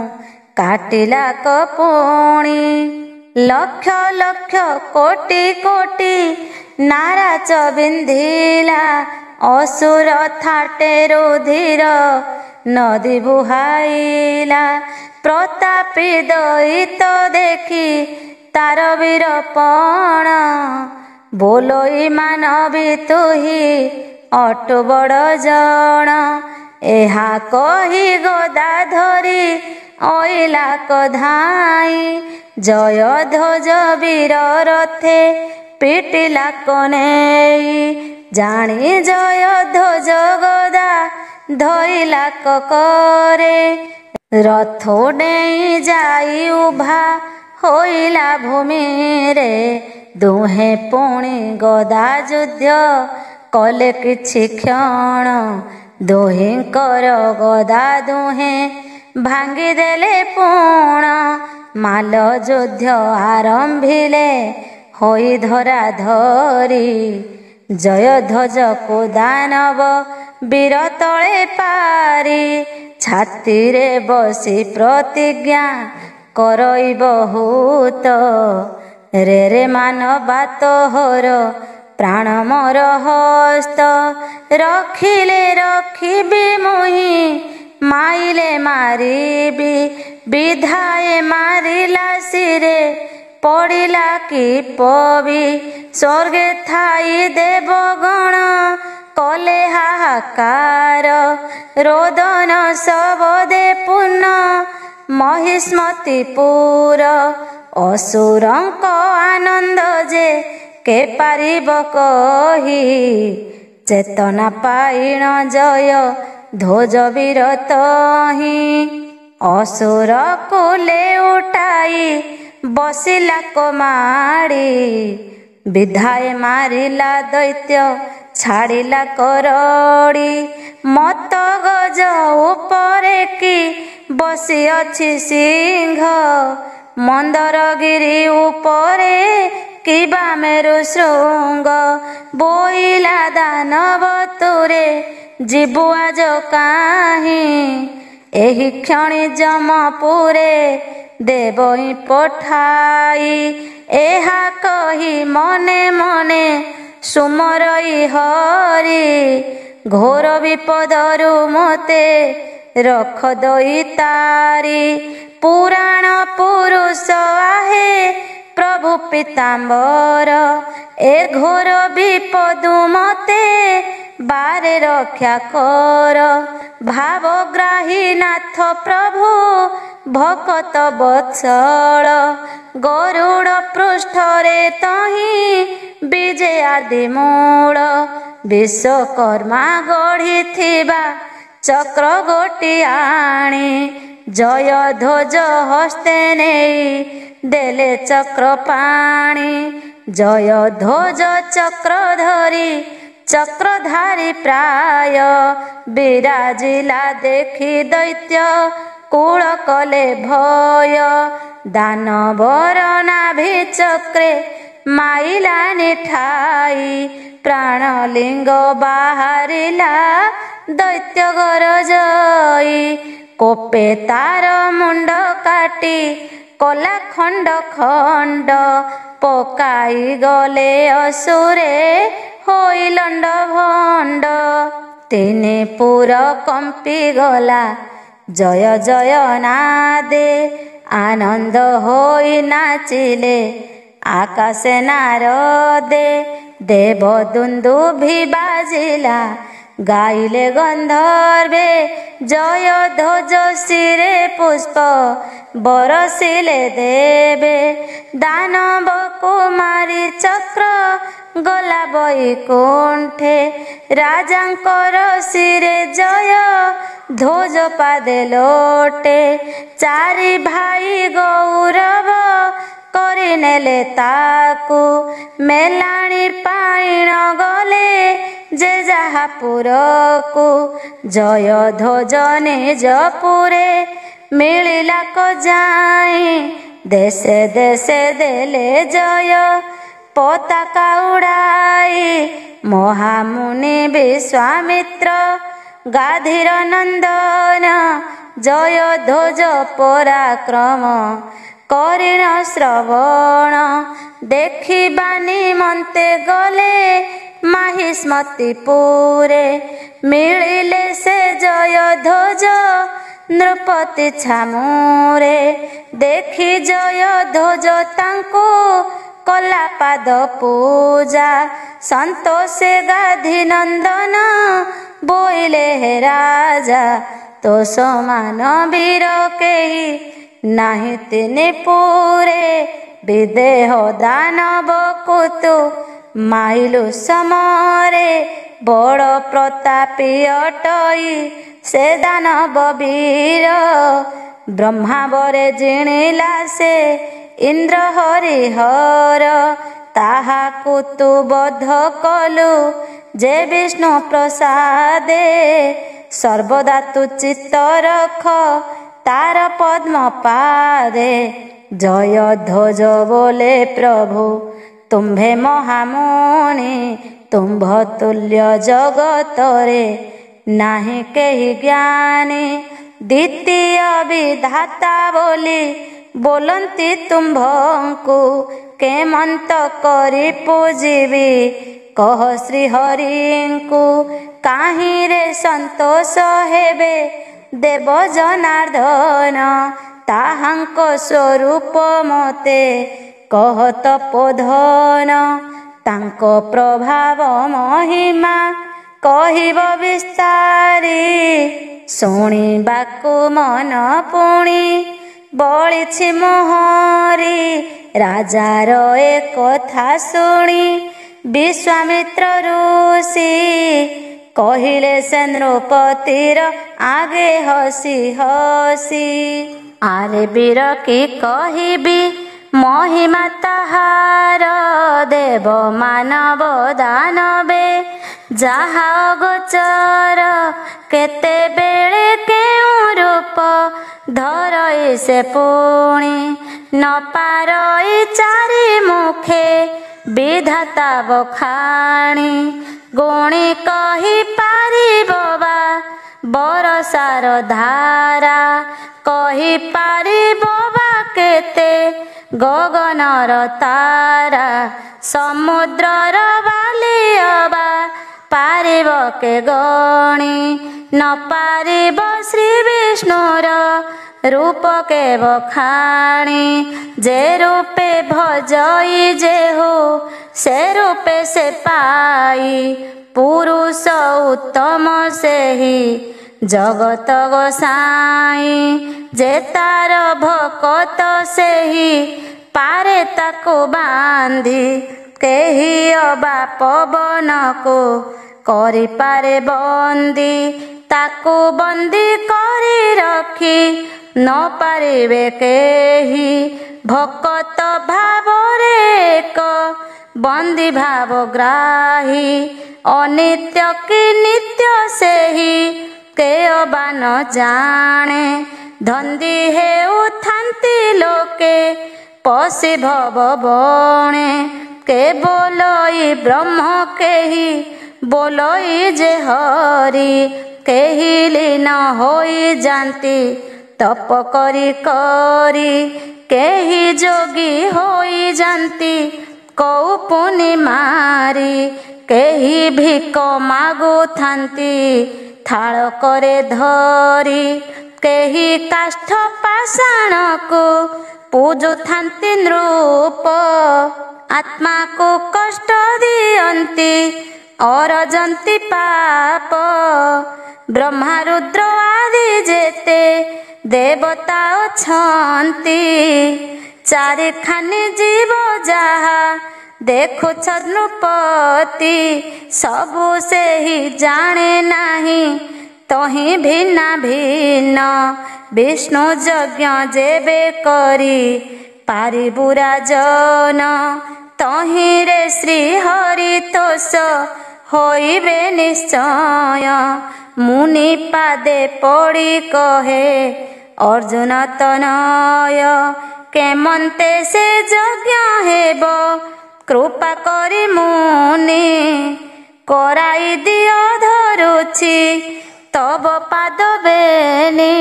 କାଟିଲା କପୁଣି। ଲକ୍ଷ ଲକ୍ଷ କୋଟି କୋଟି ନାରାଚ ବିନ୍ଧିଲା। ଅସୁର ଥାଟେ ରୁଧିର ନଦୀ ବୁହାଇଲା। ପ୍ରତାପୀ ଦଇତ ଦେଖି ତାର ବୀରପଣ। ବୋଲୋଇ ମାନବୀ ତୁହି ଅଟୁ ବଡ଼ ଜଣ। ଏହା କହି ଗଦା ଧରି ଅଇଲା କଧାଇ। ଜୟ ଧ୍ୱଜ ବୀର ରଥେ ପିଟିଲା କନେଇ। ଜାଣି ଜୟ ଧ୍ୱଜ ଗଦା ଧଇଲା କରେ। ରଥୁ ଡେଇଁ ଯାଇ ଉଭା ହୋଇଲା ଭୂମିରେ। ଦୁହେଁ ପୁଣି ଗଦା ଯୁଦ୍ଧ କଲେ କିଛି କ୍ଷଣ। ଦୁହିଁଙ୍କର ଗଦା ଦୁହେଁ ଭାଙ୍ଗିଦେଲେ ପୁଣ। ମାଲ ଯୁଦ୍ଧ ଆରମ୍ଭିଲେ ହୋଇ ଧରା ଧରି। ଜୟ ଧ୍ୱଜକୁ ଦାନବ ବୀର ତଳେ ପାରି। ଛାତିରେ ବସି ପ୍ରତିଜ୍ଞା କରଇ ବହୁତ। ରେ ରେ ମାନବା ତୋହର ପ୍ରାଣ ମୋର ହସ୍ତ। ରଖିଲେ ରଖିବି ମୁହିଁ ମାଇଲେ ମାରିବି। ବିଧାଏ ମାରିଲା ଶିରେ ପଡ଼ିଲା କି ପବି। ସ୍ୱର୍ଗେ ଥାଇ ଦେବଗଣ କଲେ ହାହାକାର। ରୋଦନ ଶବଦେ ପୂର୍ଣ୍ଣ ମହିଷ୍ମତିପୁର। ଅସୁରଙ୍କ ଆନନ୍ଦ ଯେ କେ ପାରିବ କହି। ଚେତନା ପାଇଣ ଜୟ ଧ୍ୱଜ ବୀର ତହିଁ। ଅସୁର କୁଲେ ଉଠାଇ ବସିଲା କମାଡ଼ି। ବିଧାଏ ମାରିଲା ଦୈତ୍ୟ ଛାଡ଼ିଲା କରଡ଼ି। ମତ ଗଜ ଉପରେ କି ବସିଅଛି ସିଂହ। ମନ୍ଦରଗିରି ଉପରେ କିବା ମେରୁ ଶୃଙ୍ଗ। ବୋଇଲା ଦାନବ ତୁରେ ଯିବୁ ଆଜ କାହିଁ। ଏହି କ୍ଷଣି ଯମପୁରେ ଦେବଇ ପଠାଇ। ଏହା କହି ମନେ ମନେ ସୁମରଇ ହରି। ଘୋର ବିପଦରୁ ମୋତେ ରଖ ଦଇତାରି। ପୁରାଣ ପୁରୁଷ ଆହେ ପ୍ରଭୁ ପିତାମ୍ବର। ଏ ଘୋର ବିପଦୁ ମତେ ବାରେ ରକ୍ଷା କର। ଭାବଗ୍ରାହୀ ନାଥ ପ୍ରଭୁ ଭକତ ବତ୍ସଳ, ଗରୁଡ଼ ପୃଷ୍ଠରେ ତହିଁ ବିଜେ ଆଦି ମୂଳ। ବିଶ୍ୱକର୍ମା ଗଢ଼ିଥିବା ଚକ୍ର ଗୋଟି ଆଣି, ଜୟ ଧ୍ୱଜ ହସ୍ତେ ନେଇ ଦେଲେ ଚକ୍ର ପାଣି। ଜୟ ଧ୍ୱଜ ଚକ୍ର ଧରି ଚକ୍ରଧାରୀ ପ୍ରାୟ, ବିରାଜିଲା ଦେଖି ଦୈତ୍ୟ କୂଳ କଲେ ଭୟ। ଦାନବର ନାଭି ଚକ୍ରେ ମାଇଲାନି ଠାଇ, ପ୍ରାଣଲିଙ୍ଗ ବାହାରିଲା ଦୈତ୍ୟ ଗରଜଇ। କୋପେ ତାର ମୁଣ୍ଡ କାଟି କଲା ଖଣ୍ଡ ଖଣ୍ଡ, ପକାଇ ଗଲେ ଅସୁରେ ହୋଇ ଲଣ୍ଡ ଭଣ୍ଡ। ତିନି ପୁର କମ୍ପି ଗଲା ଜୟ ଜୟ ନାଦେ, ଆନନ୍ଦ ହୋଇ ନାଚିଲେ ଆକାଶେ ନାରଦେ। ଦେବ ଦୁନ୍ଦୁଭି ବାଜିଲା ଗାଇଲେ ଗନ୍ଧର୍ବେ, ଜୟ ଧ୍ୱଜ ଶିରେ ପୁଷ୍ପ ବରସିଲେ ଦେବେ। ଦାନବ କୁମାରୀ ଚକ୍ର ଗଲା ବୈକୁଣ୍ଠେ, ରାଜାଙ୍କର ଶିରେ ଜୟ ଧ୍ୱଜ ପାଦେ ଲୋଟେ। ଚାରି ଭାଇ ଗୌରବ କରିନେଲେ ତାକୁ, ମେଲାଣି ପାଇଣ ଗଲେ ଯେ ଯାହା ପୁରକୁ। ଜୟ ଧ୍ୱଜ ନିଜ ପୁରେ ମିଳିଲା କଯାଇ, ଦେଶେ ଦେଶେ ଦେଲେ ଜୟ ପତାକା ଉଡ଼ାଇ। ମହାମୁନି ବିଶ୍ୱାମିତ୍ର ଗାଧିର ନନ୍ଦନ, ଜୟ ଧ୍ୱଜ ପରାକ୍ରମ କରିଣ ଶ୍ରବଣ। ଦେଖିବା ନିମନ୍ତେ ଗଲେ ମାହିଷ୍ମତିପୁରେ, ମିଳିଲେ ସେ ଜୟ ଧ୍ୱଜ ନୃପତି ଛାମୁରେ। ଦେଖି ଜୟ ଧ୍ୱଜ ତାଙ୍କୁ କଲା ପାଦ ପୂଜା, ସନ୍ତୋଷେ ଗାଧି ନନ୍ଦନ ବୋଇଲେ ହେ ରାଜା। ତୋ ସମାନ ବୀର କେହି ନାହିଁ ତିନି ପୁରେ, ବିଦେହ ଦାନବକୁ ତୁ ମାଇଲୁ ସମରେ। ବଡ଼ ପ୍ରତାପୀ ଅଟଇ ସେ ଦାନବ ବୀର, ବ୍ରହ୍ମାବରେ ଜିଣିଲା ସେ ଇନ୍ଦ୍ର ହରିହର। ତାହାକୁ ତୁ ବଧ କଲୁ ଯେ ବିଷ୍ଣୁ ପ୍ରସାଦେ, ସର୍ବଦା ତୁ ଚିତ୍ତ ରଖ ତାର ପଦ୍ମ ପାଦେ। ଜୟ ଧ୍ୱଜ ବୋଲେ ପ୍ରଭୁ ତୁମ୍ଭେ ମହାମୁନି, ତୁମ୍ଭ ତୁଲ୍ୟ ଜଗତରେ ନାହିଁ କେହି ଜ୍ଞାନୀ। ଦ୍ୱିତୀୟ ବିଧାତା ବୋଲି ବୋଲନ୍ତି ତୁମ୍ଭଙ୍କୁ, କେମନ୍ତ କରି ପୂଜିବି କହ ଶ୍ରୀହରିଙ୍କୁ। କାହିଁରେ ସନ୍ତୋଷ ହେବେ ଦେବ ଜନାର୍ଦ୍ଦନ, ତାହାଙ୍କ ସ୍ୱରୂପ ମୋତେ କହ ତପୋଧନ। ତାଙ୍କ ପ୍ରଭାବ ମହିମା କହିବ ବିସ୍ତାରି, ଶୁଣିବାକୁ ମନ ପୁଣି ବଳିଛି ମୋହରି। ରାଜାର ଏ କଥା ଶୁଣି ବିଶ୍ୱାମିତ୍ର ଋଷି, କହିଲେ ସେ ନୃପତିର ଆଗେ ହସି ହସି। ଆରେ ବୀର କି କହିବି ମହିମା ତାହାର, ଦେବ ମାନବ ଦାନବେ ଯାହା ଅଗୋଚର। କେତେବେଳେ କେଉଁ ରୂପ ଧରଇ ସେ ପୁଣି, ନ ପାରଇ ଚାରି ମୁଖେ ବିଧାତା ବଖାଣି। ଗୁଣି କହି ପାରିବ ବା ବରସାର ଧାରା, କହି ପାରିବ ବା କେତେ ଗଗନର ତାରା। ସମୁଦ୍ରର ବାଲି ଅବା ପାରିବ କେ ଗଣି, ନ ପାରିବ ଶ୍ରୀ ବିଷ୍ଣୁର ରୂପ କେ ବଖାଣି। ଯେ ରୂପେ ଭଜଇ ଯେହୁ ସେ ରୂପେ ସେ ପାଇ, पुरुष उत्तम सेही जगत गोसाई जे तार भकत सेही पारे ताको बांधी केही अबा पवन को करि पारे बंदी ताको बंदी करी रखी न पारिबे केही भकत भावरे एक बंदी भाव ग्राही अनित्य कि नित्य सेही के अबा न जाने धंदी हेउ थांती लोके पशि भव बणे के बोलई ब्रह्म केही बोलई जे हरि केही लीन होई जानती तप करी करी केही जोगी होई जानती कौ पुनि मारी केही भिक मागु थांती थाल करे धरी केही काष्ठ पाषाण को पूजु थांती नृप आत्मा को कष्ट दियंती अरजंती पाप ब्रह्मा रुद्र आदि जेते देवता अछंती चारि खानी जीव जाहा देखुछ नृपति सबु से ही जाने नाही तही भिन्ना भिन्न विष्णु यज्ञ जेबे करी पारिबु राजन तही रे श्री हरि तोष होइबे निश्चय मुनि पादे पड़ी कहे अर्जुन तनय केमंते से यज्ञ हेब कृपा करी मुनि कराई दियो धरुछि तब पाद बेनी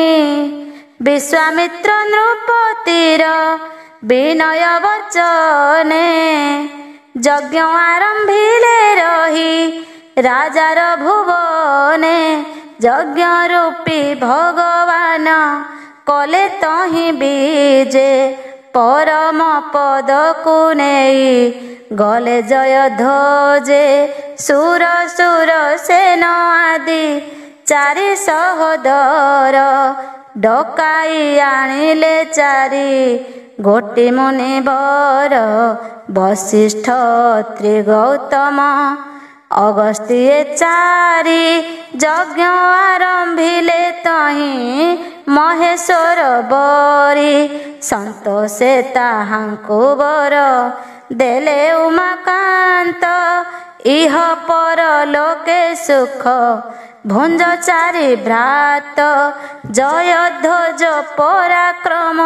विश्वामित्र नृपतिर विनय वचने यज्ञ आरंभिले रही राजार भुवने यज्ञ रूपी भगवान कले तही बीजे परम पद को नेई गले जय ध्वजे सुर सुर सेन आदि चारि सहोदर डकाई आनिले चारि गोटी मुनि बर वशिष्ठ त्रिगौतम अगस्त्य चारि यज्ञ आरंभिले तही महेश्वर बरी संतोषे ताहांकु बर देले उमाकांत इह पर लोके सुख भुंज चारि भ्रात जय ध्वज पराक्रम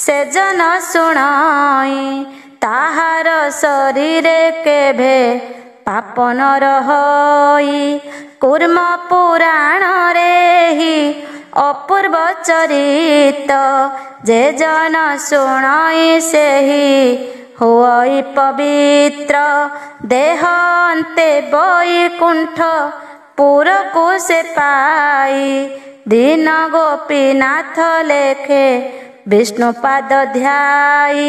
से जन शुणाई ताहार शरीरे केभे पाप न रही कूर्म पुराण रे ही अपूर्व चरित जे जन शुणाई से ही होई पवित्र देह अंते वैकुंठ पुर को से पाई दीन गोपीनाथ लेखे विष्णु पाद ध्याई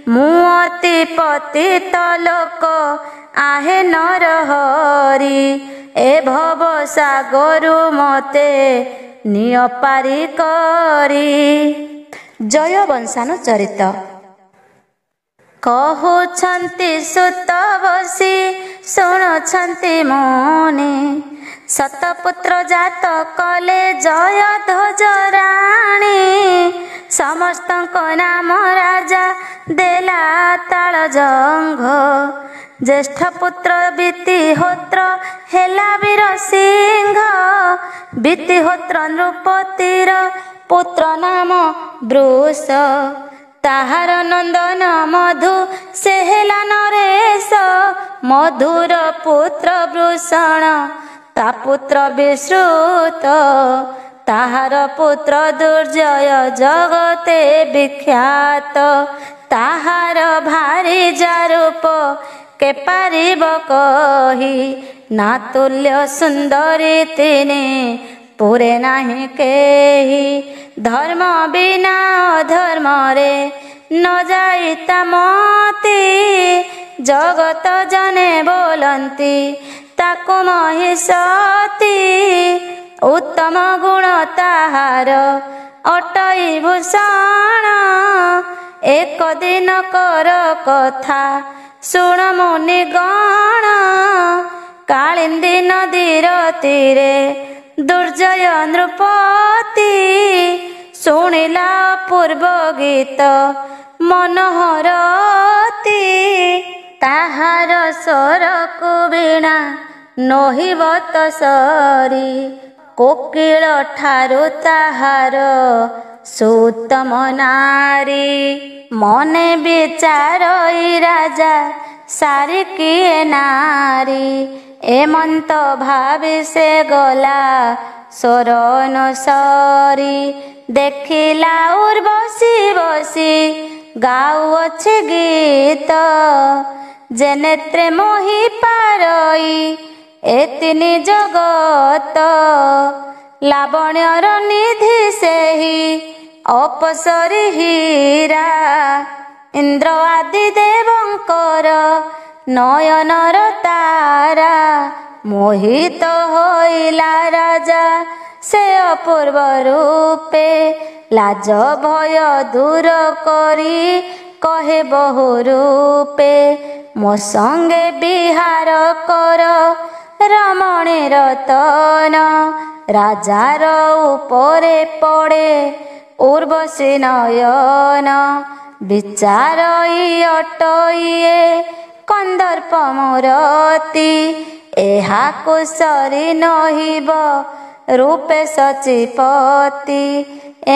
मुअति पतित लोक आहे नर हरि ए भव सागरु मते निय पारी करी। जय वंशानु चरित कहउछन्ति सुत बसी शुणुछन्ति मुनि सतपुत्र जात कले जय ध्वज राणी समस्तଙ୍କ नाम राजा देला ताल जंघ ज्येष्ठ पुत्र बीतिहोत्र हेला वीर सिंह बीतिहोत्र नृपतिर पुत्र नाम वृष ताहार नंदन मधु से हेला नरेश मधुर पुत्र वृषण ता पुत्र विश्रुत ताहार पुत्र दुर्जय जगते विख्यात ताहार भारी जारूप के पारिब कही ना तुल्य सुंदरी तिने पुरे नाही केही धर्म बिना अधर्म रे न जाईता मती जगत जने बोलंती ତାକୁ ମହିଷତି ଉତ୍ତମ ଗୁଣ ତାହାର ଅଟଇ ଭୂଷଣ। ଏକ ଦିନକର କଥା ଶୁଣ ମୁନିଗଣ, କାଳିନ୍ଦୀ ନଦୀର ତୀରେ ଦୁର୍ଜୟ ନୃପତି ଶୁଣିଲା ପୂର୍ବ ଗୀତ ମନୋହରତି। ତାହାର ସ୍ୱରକୁ ବୀଣା ନୋହିବ ତ ସରି, କୋକିଳ ଠାରୁ ତାହାର ସୁତ୍ତମ ନାରୀ। ମନେ ବିଚାରଇ ରାଜା ସାରି କିଏ ନାରୀ, ଏମନ୍ତ ଭାବି ସେ ଗଲା ସ୍ୱର ସରି। ଦେଖିଲା ଉର୍ବଶୀ ବସି ଗାଉଅଛି ଗୀତ, ଯେ ନେତ୍ରେ ମୋହି ପାରଇ ଏ ତିନି ଜଗତ। ଲାବଣ୍ୟର ନିଧି ସେହି ଅପସରି ହୀରା, ଇନ୍ଦ୍ର ଆଦି ଦେବଙ୍କର ନୟନର ତାରା। ମୋହିତ ହୋଇଲା ରାଜା ସେ ଅପୂର୍ବ ରୂପେ, ଲାଜ ଭୟ ଦୂର କରି କହେ ବହୁ ରୂପେ। ମୋ ସଙ୍ଗେ ବିହାର କର ରମଣୀ ରତନ, ରାଜାର ଉପରେ ପଡ଼େ ଉର୍ବଶୀ ନୟନ। ବିଚାରଇ ଅଟଇଏ କନ୍ଦର୍ପ ମୂରତି, ଏହାକୁ ସରି ନହିବ ରୂପେ ସଚିପତି।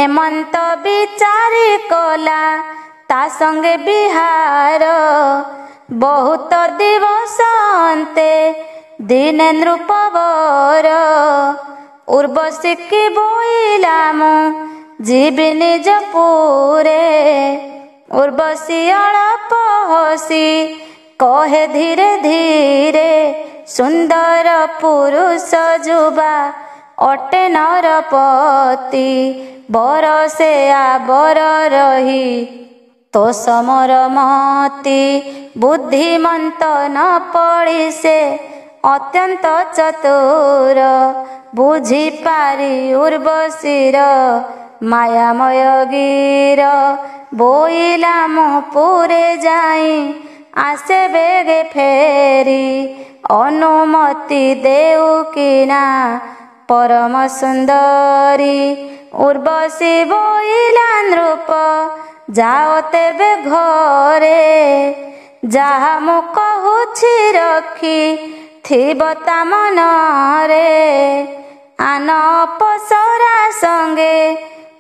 ଏମନ୍ତ ବିଚାରି କଲା ତା ସଙ୍ଗେ ବିହାର, ବହୁତ ଦିବସ ଅନ୍ତେ ଦିନେ ନୃପବର। ଉର୍ବଶୀ କି ବୋଇଲା ମୁଁ ଯିବି ନିଜ ପୁରେ, ଉର୍ବଶୀ ଅଳପ ହସି କହେ ଧୀରେ ଧୀରେ। ସୁନ୍ଦର ପୁରୁଷ ଯୁବା ଅଟେ ନରପତି, ବରଷେ ଆବର ରହି ତୋ ସମର ମତି। ବୁଦ୍ଧିମନ୍ତ ନ ପଡ଼ି ସେ ଅତ୍ୟନ୍ତ ଚତୁର, ବୁଝିପାରି ଉର୍ବଶୀର ମାୟାମୟ ଗିର। ବୋଇଲା ମୁଁ ପୁରେ ଯାଇ ଆସେ ବେଗେ ଫେରି, ଅନୁମତି ଦେଉ କିନା ପରମ ସୁନ୍ଦରୀ। ଉର୍ବଶୀ ବୋଇଲା ନୃପ ଯାଅ ତେବେ ଘରେ, ଯାହା ମୁଁ କହୁଛି ରଖି ଥିବ ତା ମନରେ। ଆନ ଅପସରା ସଙ୍ଗେ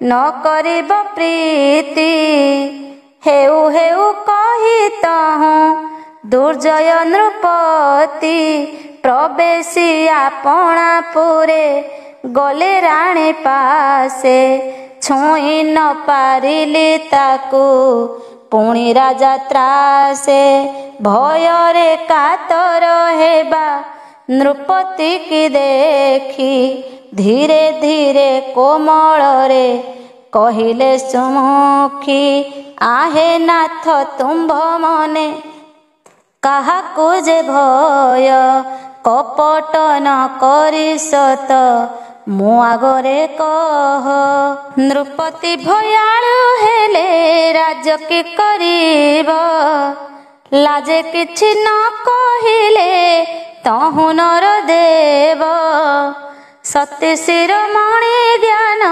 ନ କରିବ ପ୍ରୀତି, ହେଉ ହେଉ କହି ତହୁଁ ଦୁର୍ଜୟ ନୃପତି। ପ୍ରବେଶୀ ଆପଣା ପୁରେ ଗଲେ ରାଣୀ ପାଶେ, ଛୁଇଁ ନ ପାରିଲି ତାକୁ ପୁଣି ରାଜା ତ୍ରାସେ। ଭୟରେ କାତର ହେବା ନୃପତି କି ଦେଖି, ଧୀରେ ଧୀରେ କୋମଳରେ କହିଲେ ସୁମୁଖୀ। ଆହେ ନାଥ ତୁମ୍ଭ ମନେ କାହାକୁ ଯେ ଭୟ, କପଟ ନ କରି ସତ ମୋ ଆଗରେ କହ। ନୃପତି ଭୟାଳୁ ହେଲେ ରାଜ କି କରିବ, ଲାଜେ କିଛି ନ କହିଲେ ତହୁଁ ନର ଦେବ। ସତୀ ଶିରୋମଣି ଜ୍ଞାନ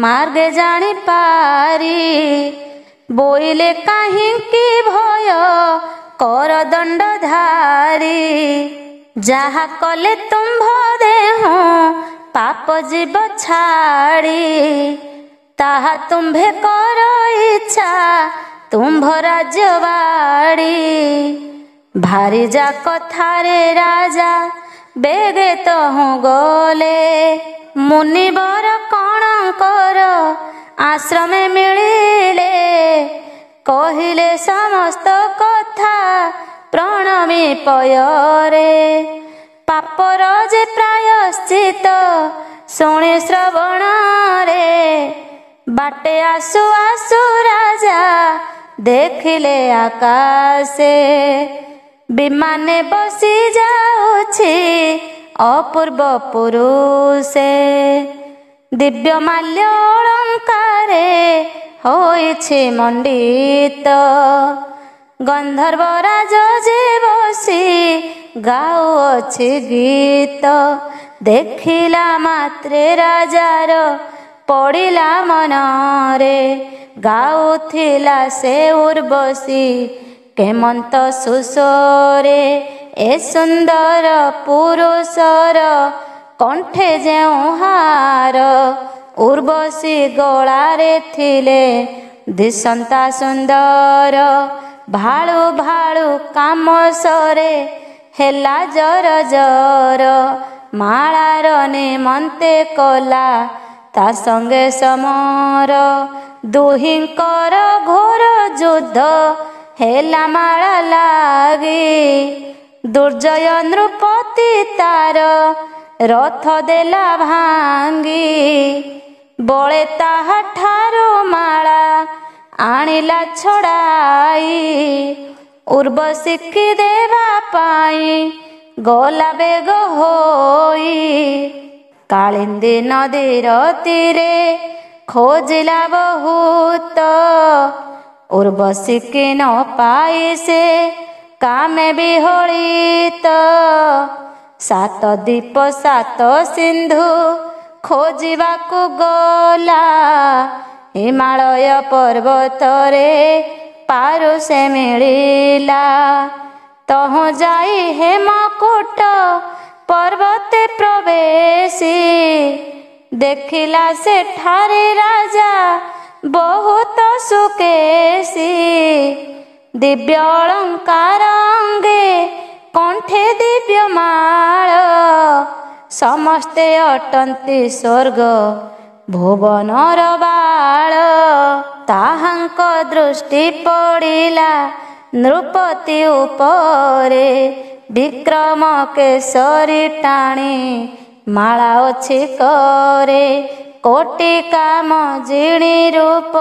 ମାର୍ଗେ ଜାଣି ପାରି, ବୋଇଲେ କାହିଁକି ଭୟ କର ଦଣ୍ଡଧାରୀ। ଯାହା କଲେ ତୁମ୍ଭ ଦେହ ପାପ ଯିବ ଛାଡ଼ି, ତାହା ତୁମ୍ଭେ କର ଇଚ୍ଛା ତୁମ୍ଭ ରାଜ୍ୟ ବାଡ଼ି। ଭାରି ଯା କଥାରେ ରାଜା ବେଗେ ତହୁଁ ଗଲେ, ମୁନିବର କଣଙ୍କର ଆଶ୍ରମେ ମିଳିଲେ। କହିଲେ ସମସ୍ତ କଥା ପ୍ରଣମୀ ପୟରେ, ପାପର ଯେ ପ୍ରାୟଶ୍ଚିତ ଶୁଣି ଶ୍ରବଣରେ। ବାଟେ ଆସୁ ଆସୁ ରାଜା ଦେଖିଲେ ଆକାଶେ, ବିମାନେ ବସି ଯାଉଛି ଅପୂର୍ବ ପୁରୁଷେ। ଦିବ୍ୟ ମାଲ୍ୟ ଅଳଙ୍କାରେ ହୋଇଛି ମଣ୍ଡିତ। ଗନ୍ଧର୍ବ ରାଜ ଯେ ବସି ଗାଉଅଛି ଗୀତ। ଦେଖିଲା ମାତ୍ରେ ରାଜାର ପଡ଼ିଲା ମନରେ। ଗାଉଥିଲା ସେ ଉର୍ବଶୀ କେମନ୍ତ ସୁସ୍ୱରେ। ଏ ସୁନ୍ଦର ପୁରୁଷର କଣ୍ଠେ ଯେଉଁ ହାର। ଉର୍ବଶୀ ଗଳାରେ ଥିଲେ ଦିଶନ୍ତା ସୁନ୍ଦର। ଭାଳୁ ଭାଳୁ କାମ ସରେ ହେଲା ଜର ଜର। ମାଳାର ନିମନ୍ତେ କଲା ତା ସଙ୍ଗେ ସମର। ଦୁହିଁଙ୍କର ଘୋର ଯୁଦ୍ଧ ହେଲା ମାଳା ଲାଗି। ଦୁର୍ଜୟ ନୃପତି ତାର ରଥ ଦେଲା ଭାଙ୍ଗି। ବଳେ ତାହା ଠାରୁ ମାଳା ଆଣିଲା ଛଡ଼ାଇ। ଉର୍ବଶୀକି ଦେବା ପାଇଁ ଗଲା ବେଗ ହୋଇ। କାଳିନ୍ଦୀ ନଦୀର ତୀରେ ଖୋଜିଲା ବହୁତ। ଉର୍ବଶୀକି ନ ପାଇ ସେ କାମେ ବିହଳିତ। ସାତ ଦ୍ୱୀପ ସାତ ସିନ୍ଧୁ ଖୋଜିବାକୁ ଗଲା। ହିମାଳୟ ପର୍ବତରେ ପାରୁ ସେ ମିଳିଲା। ତହୁଁ ଯାଇ ହେମକୂଟ ପର୍ବତେ ପ୍ରବେଶୀ। ଦେଖିଲା ସେଠାରେ ରାଜା ବହୁତ ସୁକେଶୀ। ଦିବ୍ୟ ଅଳଙ୍କାର ଅଙ୍ଗେ କଣ୍ଠେ ଦିବ୍ୟ ମାଳ। ସମସ୍ତେ ଅଟନ୍ତି ସ୍ୱର୍ଗ ଭୁବନର ବାଳ। ତାହାଙ୍କ ଦୃଷ୍ଟି ପଡ଼ିଲା ନୃପତି ଉପରେ। ବିକ୍ରମ କେଶରୀ ଟାଣି ମାଳା ଅଛି କରେ। କୋଟି କାମ ଜିଣି ରୂପ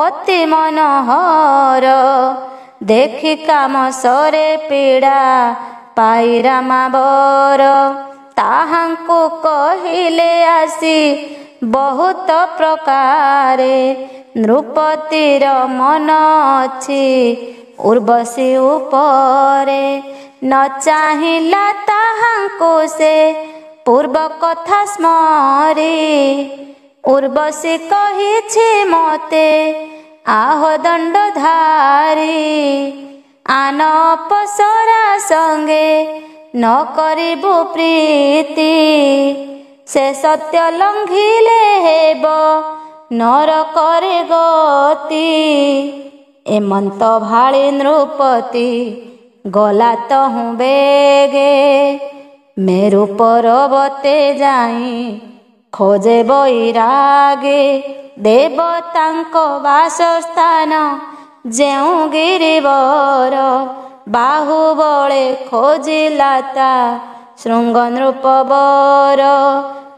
ଅତି ମନୋହର। ଦେଖି କାମ ସରେ ପୀଡ଼ା ପାଇ ରାମାବର। ତାହାଙ୍କୁ କହିଲେ ଆସି ବହୁତ ପ୍ରକାରେ। ନୃପତିର ମନ ଅଛି ଉର୍ବଶୀ ଉପରେ। ନ ଚାହିଁଲା ତାହାଙ୍କୁ ସେ ପୂର୍ବ କଥା ସ୍ମରି। ଉର୍ବଶୀ କହିଛି ମୋତେ ଆହ ଦଣ୍ଡଧାରୀ। ଆନ ଅପସରା ସଙ୍ଗେ ନ କରିବୁ ପ୍ରୀତି। ସେ ସତ୍ୟ ଲଙ୍ଘିଲେ ହେବ ନରକରେ ଗତି। ଏମନ୍ତ ଭାଳି ନୃପତି ଗଲା ତହୁଁ ବେଗେ। ମେରୁ ପର୍ବତେ ଯାଇ ଖୋଜେ ବୈରାଗେ। ଦେବତାଙ୍କ ବାସସ୍ଥାନ ଯେଉଁ ଗିରିବର। ବାହୁବଳେ ଖୋଜିଲା ତା ଶୃଙ୍ଗ ନୃପବର।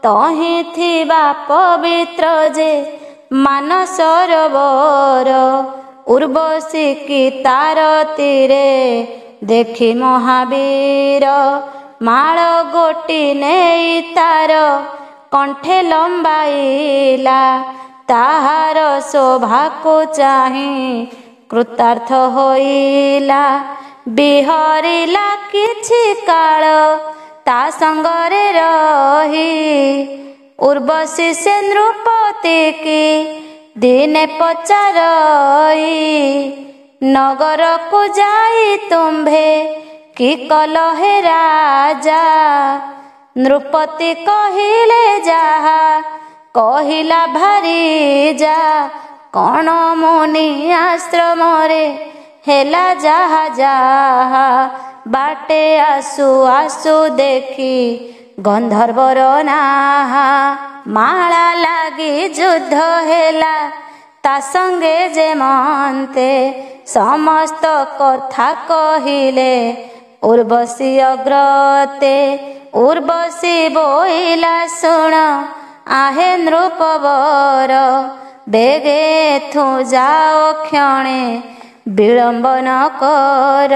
ତହିଁ ଥିବା ପବିତ୍ର ଯେ ମାନସରୋବର। ଉର୍ବଶୀ କି ତାର ତୀରେ ଦେଖି ମହାବୀର। ମାଳ ଗୋଟି ନେଇ ତାର କଣ୍ଠେ ଲମ୍ବାଇଲା। ତାହାର ଶୋଭାକୁ ଚାହିଁ କୃତାର୍ଥ ହୋଇଲା। ବିହରିଲା କିଛି କାଳ ତା ସଙ୍ଗରେ ରହି। ଉର୍ବଶୀ ସେ ନୃପତି କି ଦିନେ ପଚାରଇ। ନଗରକୁ ଯାଇ ତୁମ୍ଭେ କି କଲ ହେ ରାଜା। ନୃପତି କହିଲେ ଯାହା କହିଲା ଭାରି ଯା। କଣ ମୁନି ଆଶ୍ରମରେ ହେଲା ଯାହା ଯାହା। ବାଟେ ଆସୁ ଆସୁ ଦେଖି ଗନ୍ଧର୍ବର ନାହା। ମାଳା ଲାଗି ଯୁଦ୍ଧ ହେଲା ତା ସଙ୍ଗେ ଯେମନ୍ତେ। ସମସ୍ତ କଥା କହିଲେ ଉର୍ବଶୀ ଅଗ୍ରତେ। ଉର୍ବଶୀ ବୋଇଲା ଶୁଣ ଆହେ ନୃପବର। ବେଗେ ଏଥୁ ଯାଅ କ୍ଷଣେ ବିଳମ୍ବ ନ କର।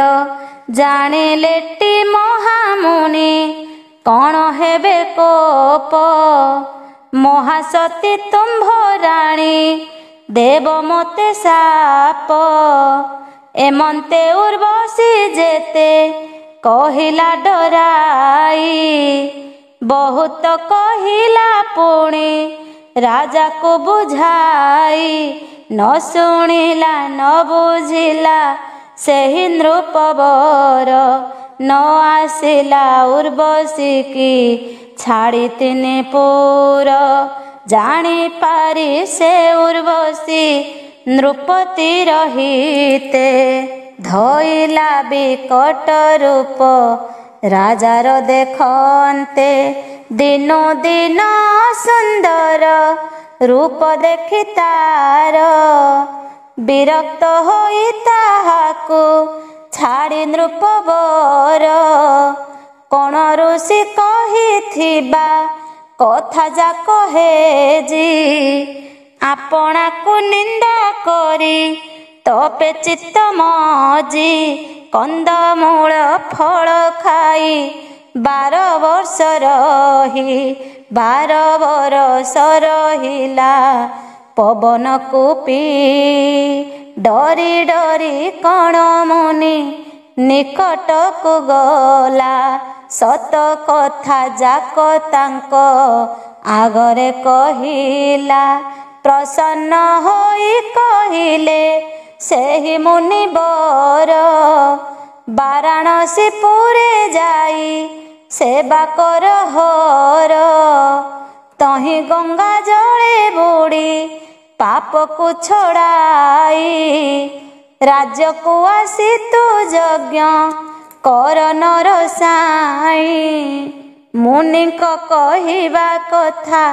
ଜାଣିଲେଟି ମହାମୁନି କ'ଣ ହେବେ କୋପ। ମହାସତୀ ତୁମ୍ଭ ରାଣୀ ଦେବ ମୋତେ ସାପ। ଏମନ୍ତେ ଉର୍ବଶୀ ଯେତେ କହିଲା ଡରାଇ। ବହୁତ କହିଲା ପୁଣି ରାଜାକୁ ବୁଝାଇ। ନ ଶୁଣିଲା ନ ବୁଝିଲା ସେହି ନୃପବର। ନ ଆସିଲା ଉର୍ବଶୀ କି ଛାଡ଼ି ତିନି ପୁର। ଜାଣିପାରି ସେ ଉର୍ବଶୀ ନୃପତି ରହିତେ। ଧଇଲା ବିକଟ ରୂପ ରାଜାର ଦେଖନ୍ତେ। ଦିନୁ ଦିନ ସୁନ୍ଦର ରୂପ ଦେଖି ତାର। ବିରକ୍ତ ହୋଇ ତାହାକୁ ଛାଡ଼ି ନୃପବର। କ'ଣ ଋଷି କହିଥିବା କଥା ଯାକ ହେଜି। ଆପଣାକୁ ନିନ୍ଦା କରି ତପେ ଚିତ୍ତ ମଜି। କନ୍ଦମୂଳ ଫଳ ଖାଇ 12 ବର୍ଷ ରହି। 12 ବର୍ଷ ରହିଲା ପବନକୁ ପିଇ। ଡରି ଡରି କ'ଣ ମୁନି ନିକଟକୁ ଗଲା। ସତ କଥା ଯାକ ତାଙ୍କ ଆଗରେ କହିଲା। ପ୍ରସନ୍ନ ହୋଇ କହିଲେ ସେହି ମୁନିବର। ବାରାଣସୀପୁରେ ଯାଇ ସେବା କର ହର। ତହିଁ ଗଙ୍ଗା ଜଳେ ବୁଡ଼ି ପାପକୁ ଛଡ଼ାଇ। ରାଜ୍ୟକୁ ଆସି ତୁ ଯଜ୍ଞ କର ନର ସାଇଁ। ମୁନିଙ୍କ କହିବା କଥା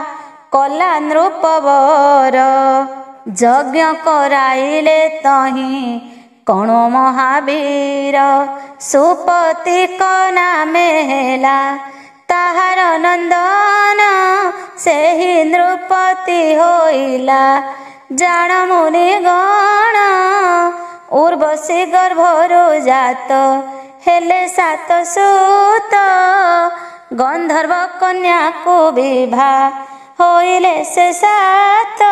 କଲା ନୃପବର। ଯଜ୍ଞ କରାଇଲେ ତହିଁ କ'ଣ ମହାବୀର। ସୁପତିକ ନାମେ ହେଲା ତାହାର ନନ୍ଦନ। ସେହି ନୃପତି ହୋଇଲା ଜାଣ ମୁନିଗଣ। ଉର୍ବଶୀ ଗର୍ଭରୁ ଜାତ ହେଲେ 7 ସୁତ। ଗନ୍ଧର୍ବ କନ୍ୟାକୁ ବିଭା ହୋଇଲେ ସେ 7।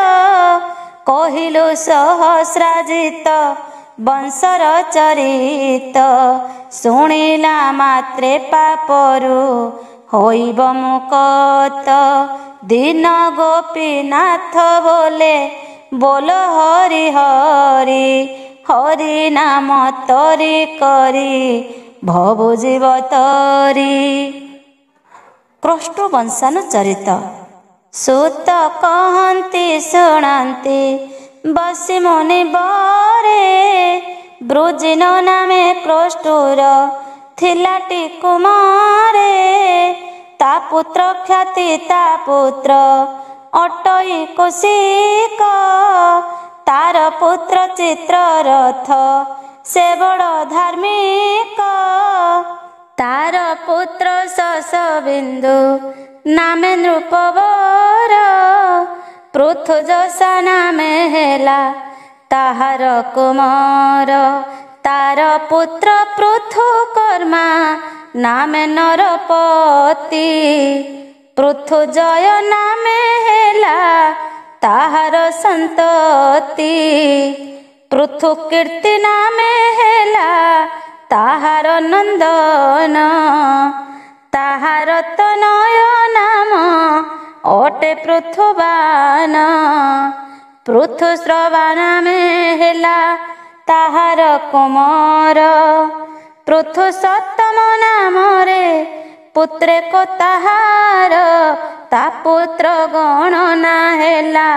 କହିଲୁ ସହସ୍ରାଜିତ ବଂଶର ଚରିତ। ଶୁଣିଲା ମାତ୍ରେ ପାପରୁ ହୋଇବ ମୁକ୍ତ। ଦୀନ ଗୋପୀନାଥ ବୋଲେ ବୋଲ ହରି ହରି। ହରି ନାମ ତରି କରି ଭବୁ ଜୀବ ତରି। କୃଷ୍ଣ ବଂଶାନୁଚରିତ। ସୁତ କହନ୍ତି ଶୁଣନ୍ତି ବସି ମୁନିବରେ। ବୃଜିନ ନାମେ କୃଷ୍ଟୁର ଥିଲାଟି କୁମାରେ। ତା ପୁତ୍ର ଖ୍ୟାତି ତା ପୁତ୍ର ଅଟଇ କୌଶିକ। ତାର ପୁତ୍ର ଚିତ୍ରରଥ ସେ ବଡ଼ ଧାର୍ମିକ। ତାର ପୁତ୍ର ଶଶବିନ୍ଦୁ ନାମେ ନୃପବର। ପୃଥୁଯଶା ନାମେ ହେଲା ତାହାର କୁମାର। ତାର ପୁତ୍ର ପୃଥୁକର୍ମା ନାମେ ନରପତି। ପୃଥୁଜୟ ନାମେ ହେଲା ତାହାର ସନ୍ତତି। ପୃଥୁକୀର୍ତ୍ତି ନାମେ ହେଲା ତାହାର ନନ୍ଦନ। ତାହାର ତନୟ ନାମ ଅଟେ ପୃଥୁବାନ। ପୃଥୁଶ୍ରବା ନାମେ ହେଲା ତାହାର କୁମାର। ପୃଥୁସତ୍ତମ ନାମରେ ପୁତ୍ରେକ ତାହାର। ତା ପୁତ୍ର ଗଣନା ହେଲା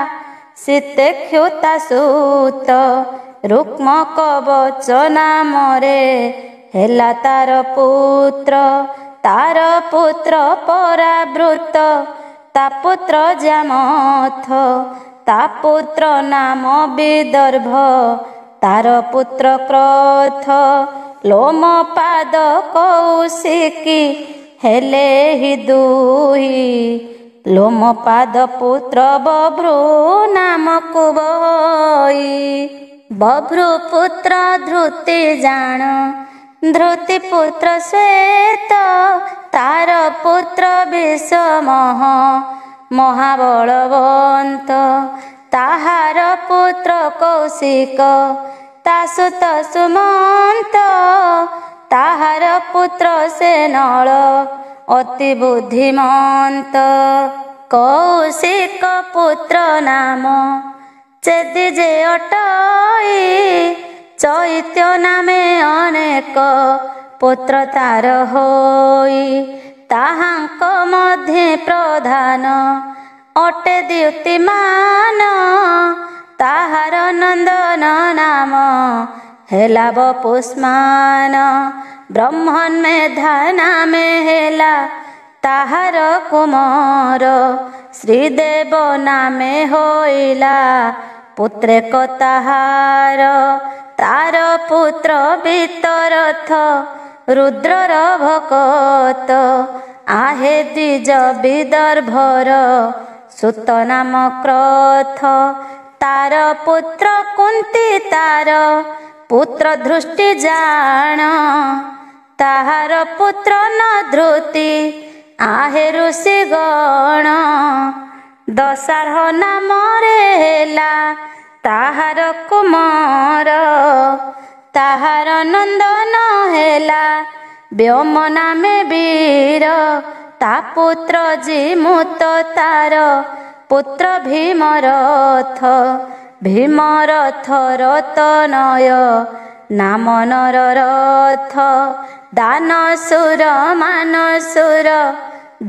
ଶୀତେକ୍ଷୁତା ସୁତ। ରୁକ୍ମ କବଚ ନାମରେ ହେଲା ତାର ପୁତ୍ର। ତାର ପୁତ୍ର ପରାବୃତ ତା ପୁତ୍ର ଜାମଥ। ତା ପୁତ୍ର ନାମ ବିଦର୍ଭ ତାର ପୁତ୍ର କ୍ରଥ। ଲୋମପାଦ କୌଶିକୀ ହେଲେ ହି ଦୁଇ। ଲୋମପାଦ ପୁତ୍ର ବଭ୍ରୁ ନାମକୁ ବହି। ବଭ୍ରୁ ପୁତ୍ର ଧୃତି ଜାଣ ଧୃତି ପୁତ୍ର ଶ୍ଵେତ ତାର ପୁତ୍ର ବିଷମହ ମହାବଳବନ୍ତ ତାହାର ପୁତ୍ର କୌଶିକ ତା ସୁତ ସୁମନ୍ତ ତାହାର ପୁତ୍ର ସେ ନଳ ଅତି ବୁଦ୍ଧିମନ୍ତ କୌଶିକ ପୁତ୍ର ନାମ ଚେଦି ଯେ ଅଟଇ ଚୈତ୍ୟ ନାମେ ଅନେକ ପୁତ୍ର ତାର ହୋଇ ତାହାଙ୍କ ମଧ୍ୟେ ପ୍ରଧାନ ଅଟେ ଦ୍ୟୁତିମାନ ତାହାର ନନ୍ଦନ ନାମ ହେଲା ବପୁଷ୍ମାନ ବ୍ରହ୍ମନ୍ ମେଧା ନାମେ ହେଲା ତାହାର କୁମାର ଶ୍ରୀଦେବ ନାମେ ହୋଇଲା ପୁତ୍ରେକ ତାହାର ତାର ପୁତ୍ର ବିତରଥ ରୁଦ୍ରର ଭକତ आहे द्विज विदर्भर सुत नाम क्रथ तार पुत्र कुंती तार पुत्र दृष्टि जान ताहार पुत्र न धृति आहे ऋषि गण दशारह नाम रे हेला ताहार कुमार ताहार नंदन हेला व्योम नामे वीर ता पुत्र जीमूत तार पुत्र भीमरथ भीमरथ रतनय नाम नर रथ दानसुर मानसुर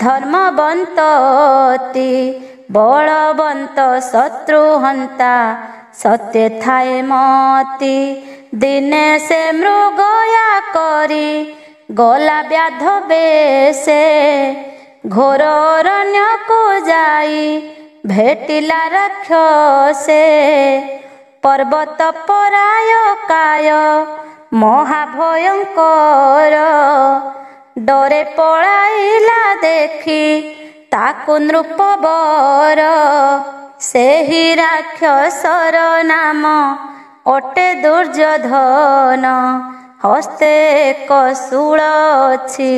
धर्मवंतति बलवंत शत्रुहंता सत्य थाए मति दिने से मृगया करी गला व्याध बेसे घोर अरण्य को जाई भेटिला राक्षसे पर्वत पराय काय महाभयंकर डरे पळाइला देखी ताकु नृपवर सेहि राक्षसर नाम अटे दुर्योधन हस्ते एक शूल अछि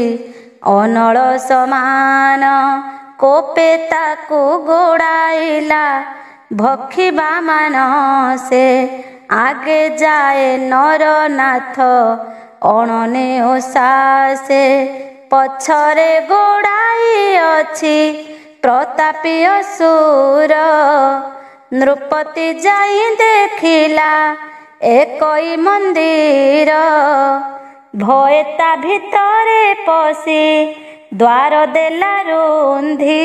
अनल समान कोपे ताकु गोड़ाइला भक्षिबा मानसे आगे जाए नरनाथ अणने ओसासे पछरे गोड़ाई अछि प्रतापी असुर नृपति जाई देखिला एकई मंदिर भय ता भितरे पशि द्वार देला रुंधी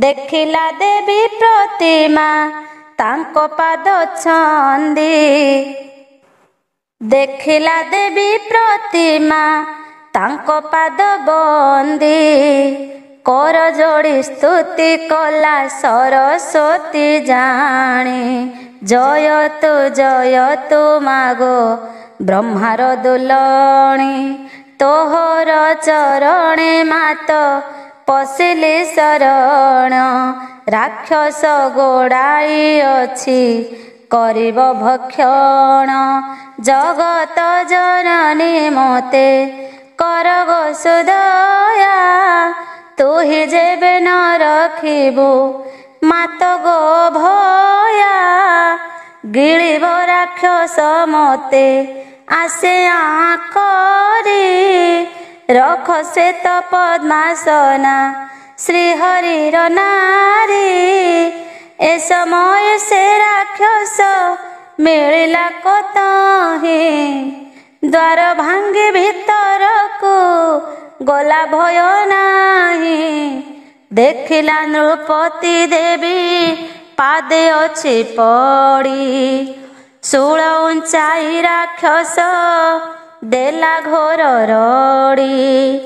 देखिला देवी प्रतिमा तांको पाद छंदी देखिला देवी प्रतिमा तांको पाद बंदी कर जोड़ी स्तुति कला सरस्वती जानी जय तु मागो ब्रह्मार दुलणी तोहर चरणे मात पशिली शरण राक्षस गोड़ाई अछि करिब भक्षण जगत जननी मोते कर गो सुदया तू ही जेबे न रखिबु मात गो भया गिळिब राक्षस मोते आसे आकरी रख श्वेत पद्मासना श्रीहरिर नारी ए समय से राक्षस मिलिला कतही द्वार भांगी भीतर को गला भय नाही देखिला नृपति देवी पादे अछि पड़ी शूल उंचाई राक्षस देला घोर रड़ी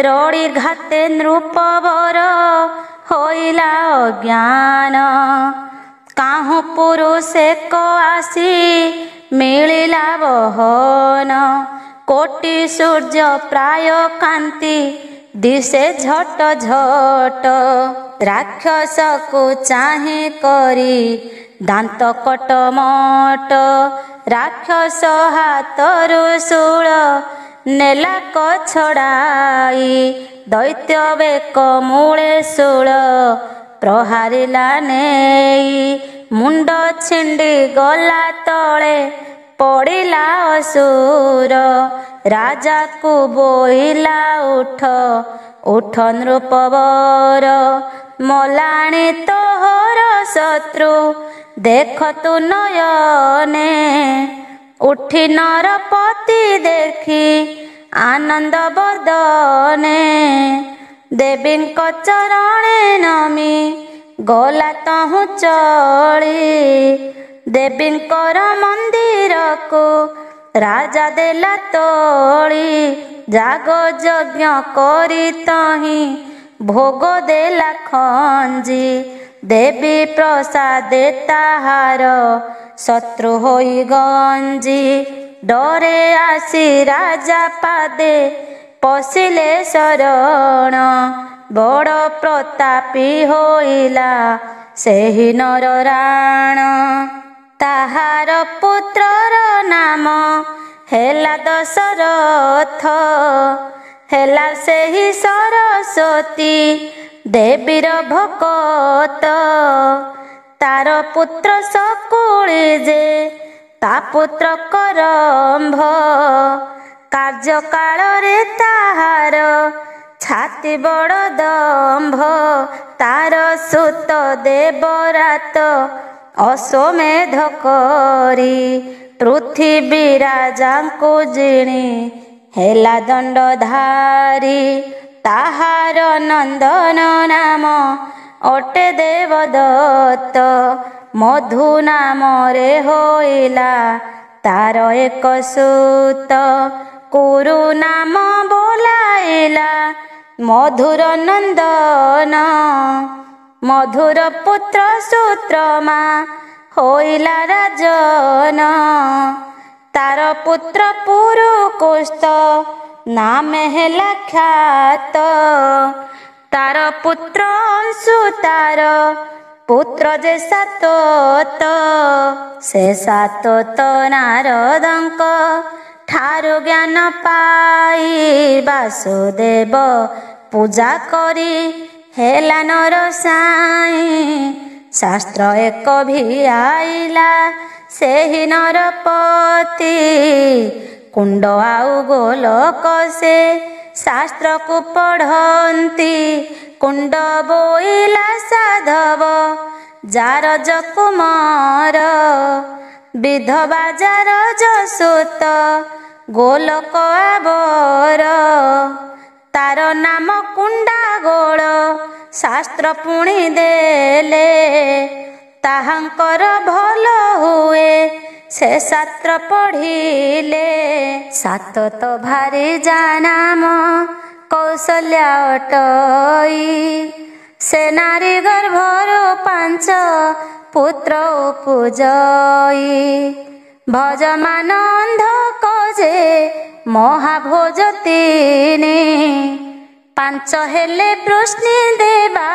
रड़ी घाते नृपवर होइला अज्ञान काहू पुरुषे को आसी मिलिला बहन कोटि सूर्य प्राय कांति दिशे झट झट राक्षस को चाहे करी दांत कटमट ରାକ୍ଷସ ହାତରୁ ଶୂଳ ନେଲା କଛଡ଼ାଇ। ଦୈତ୍ୟ ବେକ ମୂଳେ ଶୂଳ ପ୍ରହାରିଲା ନେଇ। ମୁଣ୍ଡ ଛିଣ୍ଡି ଗଲା ତଳେ ପଡ଼ିଲା ଅସୁର। ରାଜାକୁ ବୋଇଲା ଉଠ ଉଠ ନୃପବର। ମଲାଣି ତୋହର ଶତ୍ରୁ ଦେଖ ତୁ ନୟନେ। ଉଠି ନରପତି ଦେଖି ଆନନ୍ଦ ବଦନେ। ଦେବୀଙ୍କ ଚରଣେ ନମି ଗଲା ତହୁଁ ଚଳି। ଦେବୀଙ୍କର ମନ୍ଦିରକୁ ରାଜା ଦେଲା ତୋଳି। ଯାଗ ଯଜ୍ଞ କରି ତହିଁ ଭୋଗ ଦେଲା ଖଞ୍ଜି। ଦେବୀ ପ୍ରସାଦେ ତାହାର ଶତ୍ରୁ ହୋଇ ଗଞ୍ଜି। ଡରେ ଆସି ରାଜା ପାଦେ ପଶିଲେ ଶରଣ। ବଡ଼ ପ୍ରତାପୀ ହୋଇଲା ସେହି ନରରାଣ। ତାହାର ପୁତ୍ରର ନାମ ହେଲା ଦଶରଥ। ହେଲା ସେହି ସରସ୍ୱତୀ ଦେବୀର ଭକତ। ତାର ପୁତ୍ର ଶକୁଳି ଯେ ତା ପୁତ୍ର କରମ୍ଭ। କାର୍ଯ୍ୟ କାଳରେ ତାହାର ଛାତି ବଡ଼ ଦମ୍ଭ। ତାର ସୁତ ଦେବରାତ ଅଶ୍ୱମେଧ କରି। ପୃଥିବୀ ରାଜାଙ୍କୁ ଜିଣି ହେଲା ଦଣ୍ଡଧାରୀ। ତାହାର ନନ୍ଦନ ନାମ ଅଟେ ଦେବଦତ୍ତ। ମଧୁ ନାମରେ ହୋଇଲା ତାର ଏକ ସୁତ। କୁରୁ ନାମ ବୋଲାଇଲା ମଧୁର ନନ୍ଦନ। ମଧୁର ପୁତ୍ର ସୂତ୍ରମା ହୋଇଲା ରାଜନ। ତାର ପୁତ୍ର ପୁରୁକୁସ୍ତ ନାମେ ହେଲା ଖ୍ୟାତ। ତାର ପୁତ୍ର ଅଂଶୁ ତାର ପୁତ୍ର ଯେ ସାତୋତ। ସେ ସାତୋତ ନାରଦଙ୍କ ଠାରୁ ଜ୍ଞାନ ପାଇ। ବାସୁଦେବ ପୂଜା କରି ହେଲା ନର ସାଇଁ। ଶାସ୍ତ୍ର ଏକ ଭିଆଇଲା ସେହି ନରପତି। କୁଣ୍ଡ ଆଉ ଗୋଲକ ସେ ଶାସ୍ତ୍ରକୁ ପଢ଼ନ୍ତି। କୁଣ୍ଡ ବୋଇଲା ସାଧବ ଜାରଜ କୁମାର। ବିଧବା ଜାରଜ ସୁତ ଗୋଲକ ଆବର। ତାର ନାମ କୁଣ୍ଡା ଗୋଳ ଶାସ୍ତ୍ର ପୁଣି ଦେଲେ। ତାହାଙ୍କର ଭଲ ହୁଏ ସେ ଶାସ୍ତ୍ର ପଢ଼ିଲେ। ସାତତ ଭାରି ଯା ନାମ କୌଶଲ୍ୟା ଅଟଇ। ସେ ନାରୀ ଗର୍ଭରୁ 5 ପୁତ୍ର ଉପଜଇ। ଭଜମାନ ଅନ୍ଧକ ଯେ ମହାଭୋଜ 3। 5 ହେଲେ ବୃଷ୍ଣି ଦେବା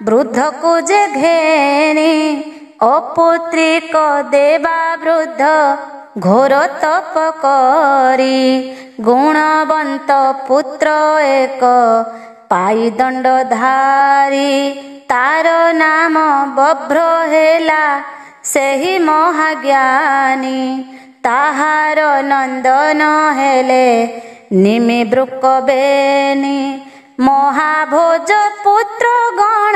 ବୃଦ୍ଧକୁ ଯେ ଘେଣି। ଅପୁତ୍ରିକ ଦେବା ବୃଦ୍ଧ ଘୋର ତପ କରି। ଗୁଣବନ୍ତ ପୁତ୍ର ଏକ ପାଇ ଦଣ୍ଡଧାରୀ। ତାର ନାମ ବଭ୍ର ହେଲା ସେହି ମହାଜ୍ଞାନୀ। ତାହାର ନନ୍ଦନ ହେଲେ ନିମି ବୃକ ବେନି। ମହାଭୋଜ ପୁତ୍ର ଗଣ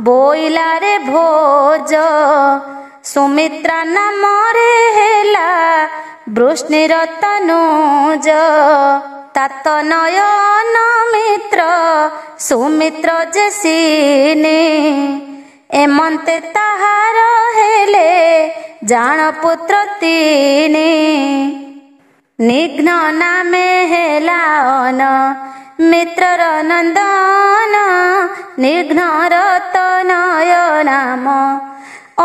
ବୋଇଲାରେ ଭୋଜ। ସୁମିତ୍ରା ନାମରେ ହେଲା ବୃଷ୍ଣିର ତନୁଜ। ତାତ ନୟନ ମିତ୍ର ସୁମିତ୍ର ଯେ ସିନି। ଏମନ୍ତେ ତାହାର ହେଲେ ଜାଣ ପୁତ୍ର 3। ନିଘ୍ନ ନାମେ ହେଲା ଅନ ମିତ୍ରର ନନ୍ଦନ। ନିଘ୍ନର ତନୟ ନାମ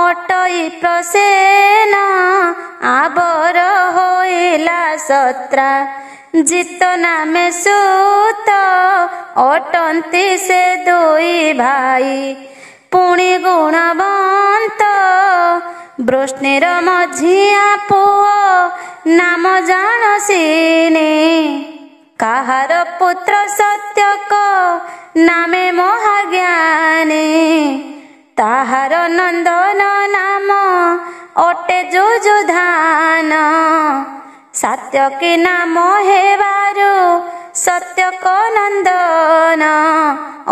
ଅଟଇ ପ୍ରସେନ। ଆବର ହୋଇଲା ସତ୍ରା ଜିତ ନାମେ ସୁତ। ଅଟନ୍ତି ସେ 2 ଭାଇ ପୁଣି ଗୁଣବନ୍ତ। ବୃଷ୍ଣିର ମଝିଆ ପୁଅ ନାମ ଜାଣସିନି, କାହାର ପୁତ୍ର ସତ୍ୟକ ନାମେ ମହାଜ୍ଞାନୀ, ତାହାର ନନ୍ଦନ ନାମ ଅଟେ ଯୁଯୁଧାନ, ସାତ୍ୟକୀ ନାମ ହେବାରୁ ସତ୍ୟକ ନନ୍ଦନ,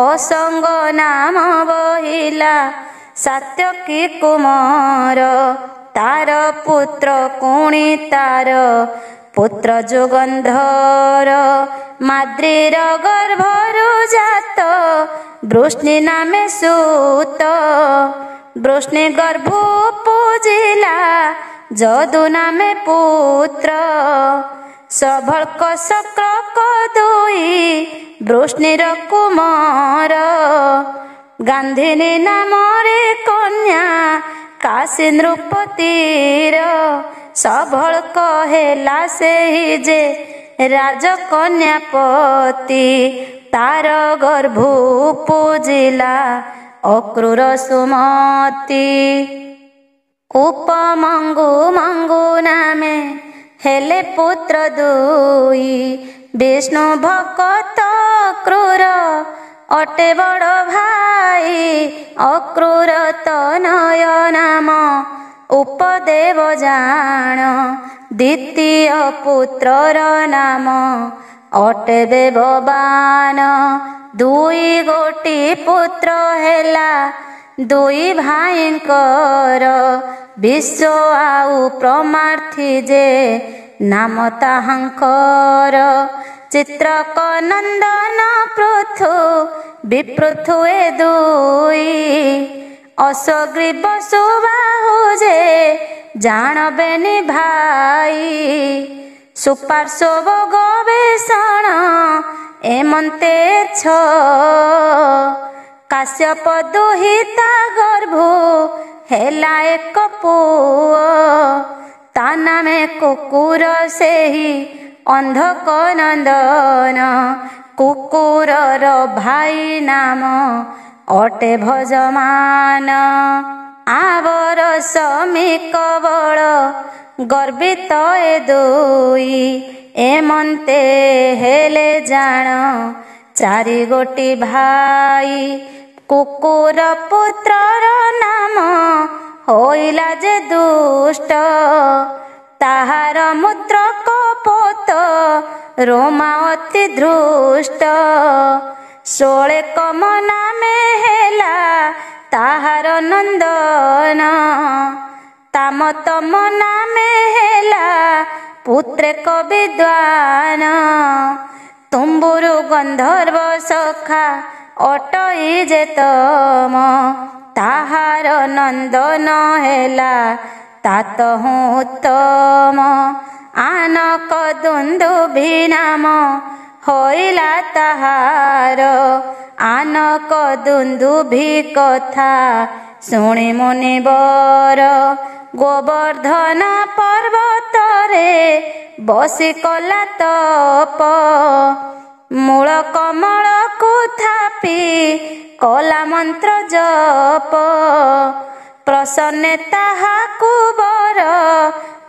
ଅସଙ୍ଗ ନାମ ବହିଲା ସାତ୍ୟକୀ କୁମାର, ତାର ପୁତ୍ର କୁଣି ତାର ପୁତ୍ର ଯୁଗନ୍ଧର, ମାଦ୍ରୀର ଗର୍ଭରୁ ଜାତ ବୃଷ୍ଣି ନାମେ ସୁତ, ବୃଷ୍ଣି ଗର୍ଭ ପୂଜିଲା ଯଦୁ ନାମେ ପୁତ୍ର, ସଭଳକ ଶକ୍ରକ ଦୁଇ ବୃଷ୍ଣିର କୁମାର, ଗାନ୍ଧିନୀ ନାମରେ କନ୍ୟା କାଶୀ ନୃପତିର, ସଭଳକ ହେଲା ସେହି ଯେ ରାଜକନ୍ୟାପତି, ତାର ଗର୍ଭ ପୂଜିଲା ଅକ୍ରୂର ସୁମତି, ଉପମଙ୍ଗୁ ମଙ୍ଗୁ ନାମେ ହେଲେ ପୁତ୍ର ଦୁଇ, ବିଷ୍ଣୁ ଭକତ କ୍ରୂର ଅଟେ ବଡ଼ ଭାଇ, ଅକ୍ରୂର ତନୟ ନାମ ଉପଦେବ ଜାଣ, ଦ୍ୱିତୀୟ ପୁତ୍ରର ନାମ ଅଟେ ଦେବବାନ, ଦୁଇ ଗୋଟି ପୁତ୍ର ହେଲା ଦୁଇ ଭାଇଙ୍କର, ବିଶ୍ୱ ଆଉ ପ୍ରମାର୍ଥୀ ଯେ ନାମ ତାହାଙ୍କର, ଚିତ୍ରକ ନନ୍ଦନ ପୃଥୁ ବିପୃଥୁ ଏ ଦୁଇ, ଅଶ୍ୱଗ୍ରୀବ ସୁବାହୁ ଯେ ଜାଣବେନି ଭାଇ, ସୁପାର୍ଶ୍ୱବ ଗବେଷଣ ଏମନ୍ତେ ଛ, କାଶ୍ୟପ ଦୁହିତା ଗର୍ଭ ହେଲା ଏକ ପୁଅ, ତା ନାମେ କୁକୁର ସେହି ଅନ୍ଧକ ନନ୍ଦନ, କୁକୁରର ଭାଇ ନାମ ଅଟେ ଭଜମାନ, ଆବର ସମୀକ ବଳ ଗର୍ବିତ ଏ ଦୁଇ, ଏମନ୍ତେ ହେଲେ ଜାଣ ଚାରି ଗୋଟି ଭାଇ, କୁକୁର ପୁତ୍ରର ନାମ ହୋଇଲା ଯେ ଦୁଷ୍ଟ, ତାହାର ମୂତ୍ର କପୋତ ରୋମା ଅତି ଧୃଷ୍ଟ, ଷୋଳେ କମ ନାମେ ହେଲା ତାହାର ନନ୍ଦନ, ତାମତମ ନାମେ ହେଲା ପୁତ୍ରେକ ବିଦ୍ୱାନ, ତୁମ୍ବୁରୁ ଗନ୍ଧର୍ବ ସଖା ଅଟଇ ଯେ ତମ, ତାହାର ନନ୍ଦନ ହେଲା ତାତ ଉତ୍ତମ, ଆନକ ଦୁନ୍ଦୁଭି ନାମ ହୋଇଲା ତାହାର, ଆନକ ଦୁନ୍ଦୁଭି କଥା ଶୁଣି ମୁନିବର, ଗୋବର୍ଦ୍ଧନ ପର୍ବତରେ ବସି କଲା ତପ, ମୂଳ କମଳକୁ ଥାପି କଲା ମନ୍ତ୍ର ଜପ, ପ୍ରସନ୍ନେ ତାହାକୁ ବର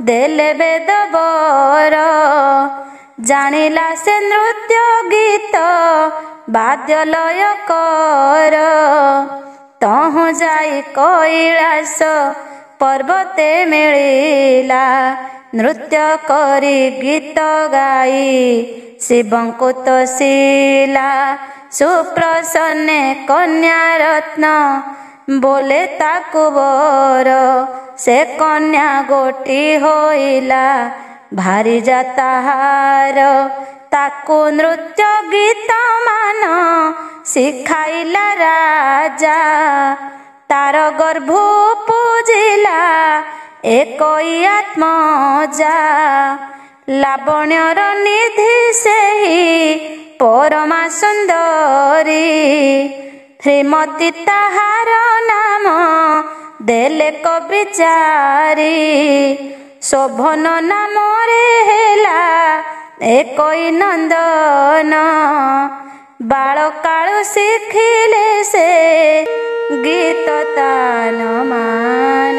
ଦେଲେ ବେଦ ବର, ଜାଣିଲା ସେ ନୃତ୍ୟ ଗୀତ ବାଦ୍ୟ ଲୟ କର, ତହୁଁ ଯାଇ କୈଳାସ ପର୍ବତେ ମିଳିଲା, ନୃତ୍ୟ କରି ଗୀତ ଗାଇ ଶିବଙ୍କୁ ତୋଷିଲା, ସୁପ୍ରସନ୍ନେ କନ୍ୟା ରତ୍ନ ବୋଲେ ତାକୁ ବର, ସେ କନ୍ୟା ଗୋଟି ହୋଇଲା ଭାରି ଯା ତାହାର, ତାକୁ ନୃତ୍ୟ ଗୀତ ମାନ ଶିଖାଇଲା ରାଜା, ତାର ଗର୍ଭ ପୂଜିଲା ଏକଇ ଆତ୍ମଜା, ଲାବଣ୍ୟର ନିଧି ସେହି ପରମା ସୁନ୍ଦରୀ, ଶ୍ରୀମତୀ ତାହାର ନାମ ଦେଲେ କବିଚାରୀ, ଶୋଭନ ନାମରେ ହେଲା ଏକଇ ନନ୍ଦନ, ବାଳକାଳୁ ଶିଖିଲେ ସେ ଗୀତ ତାନ ମାନ।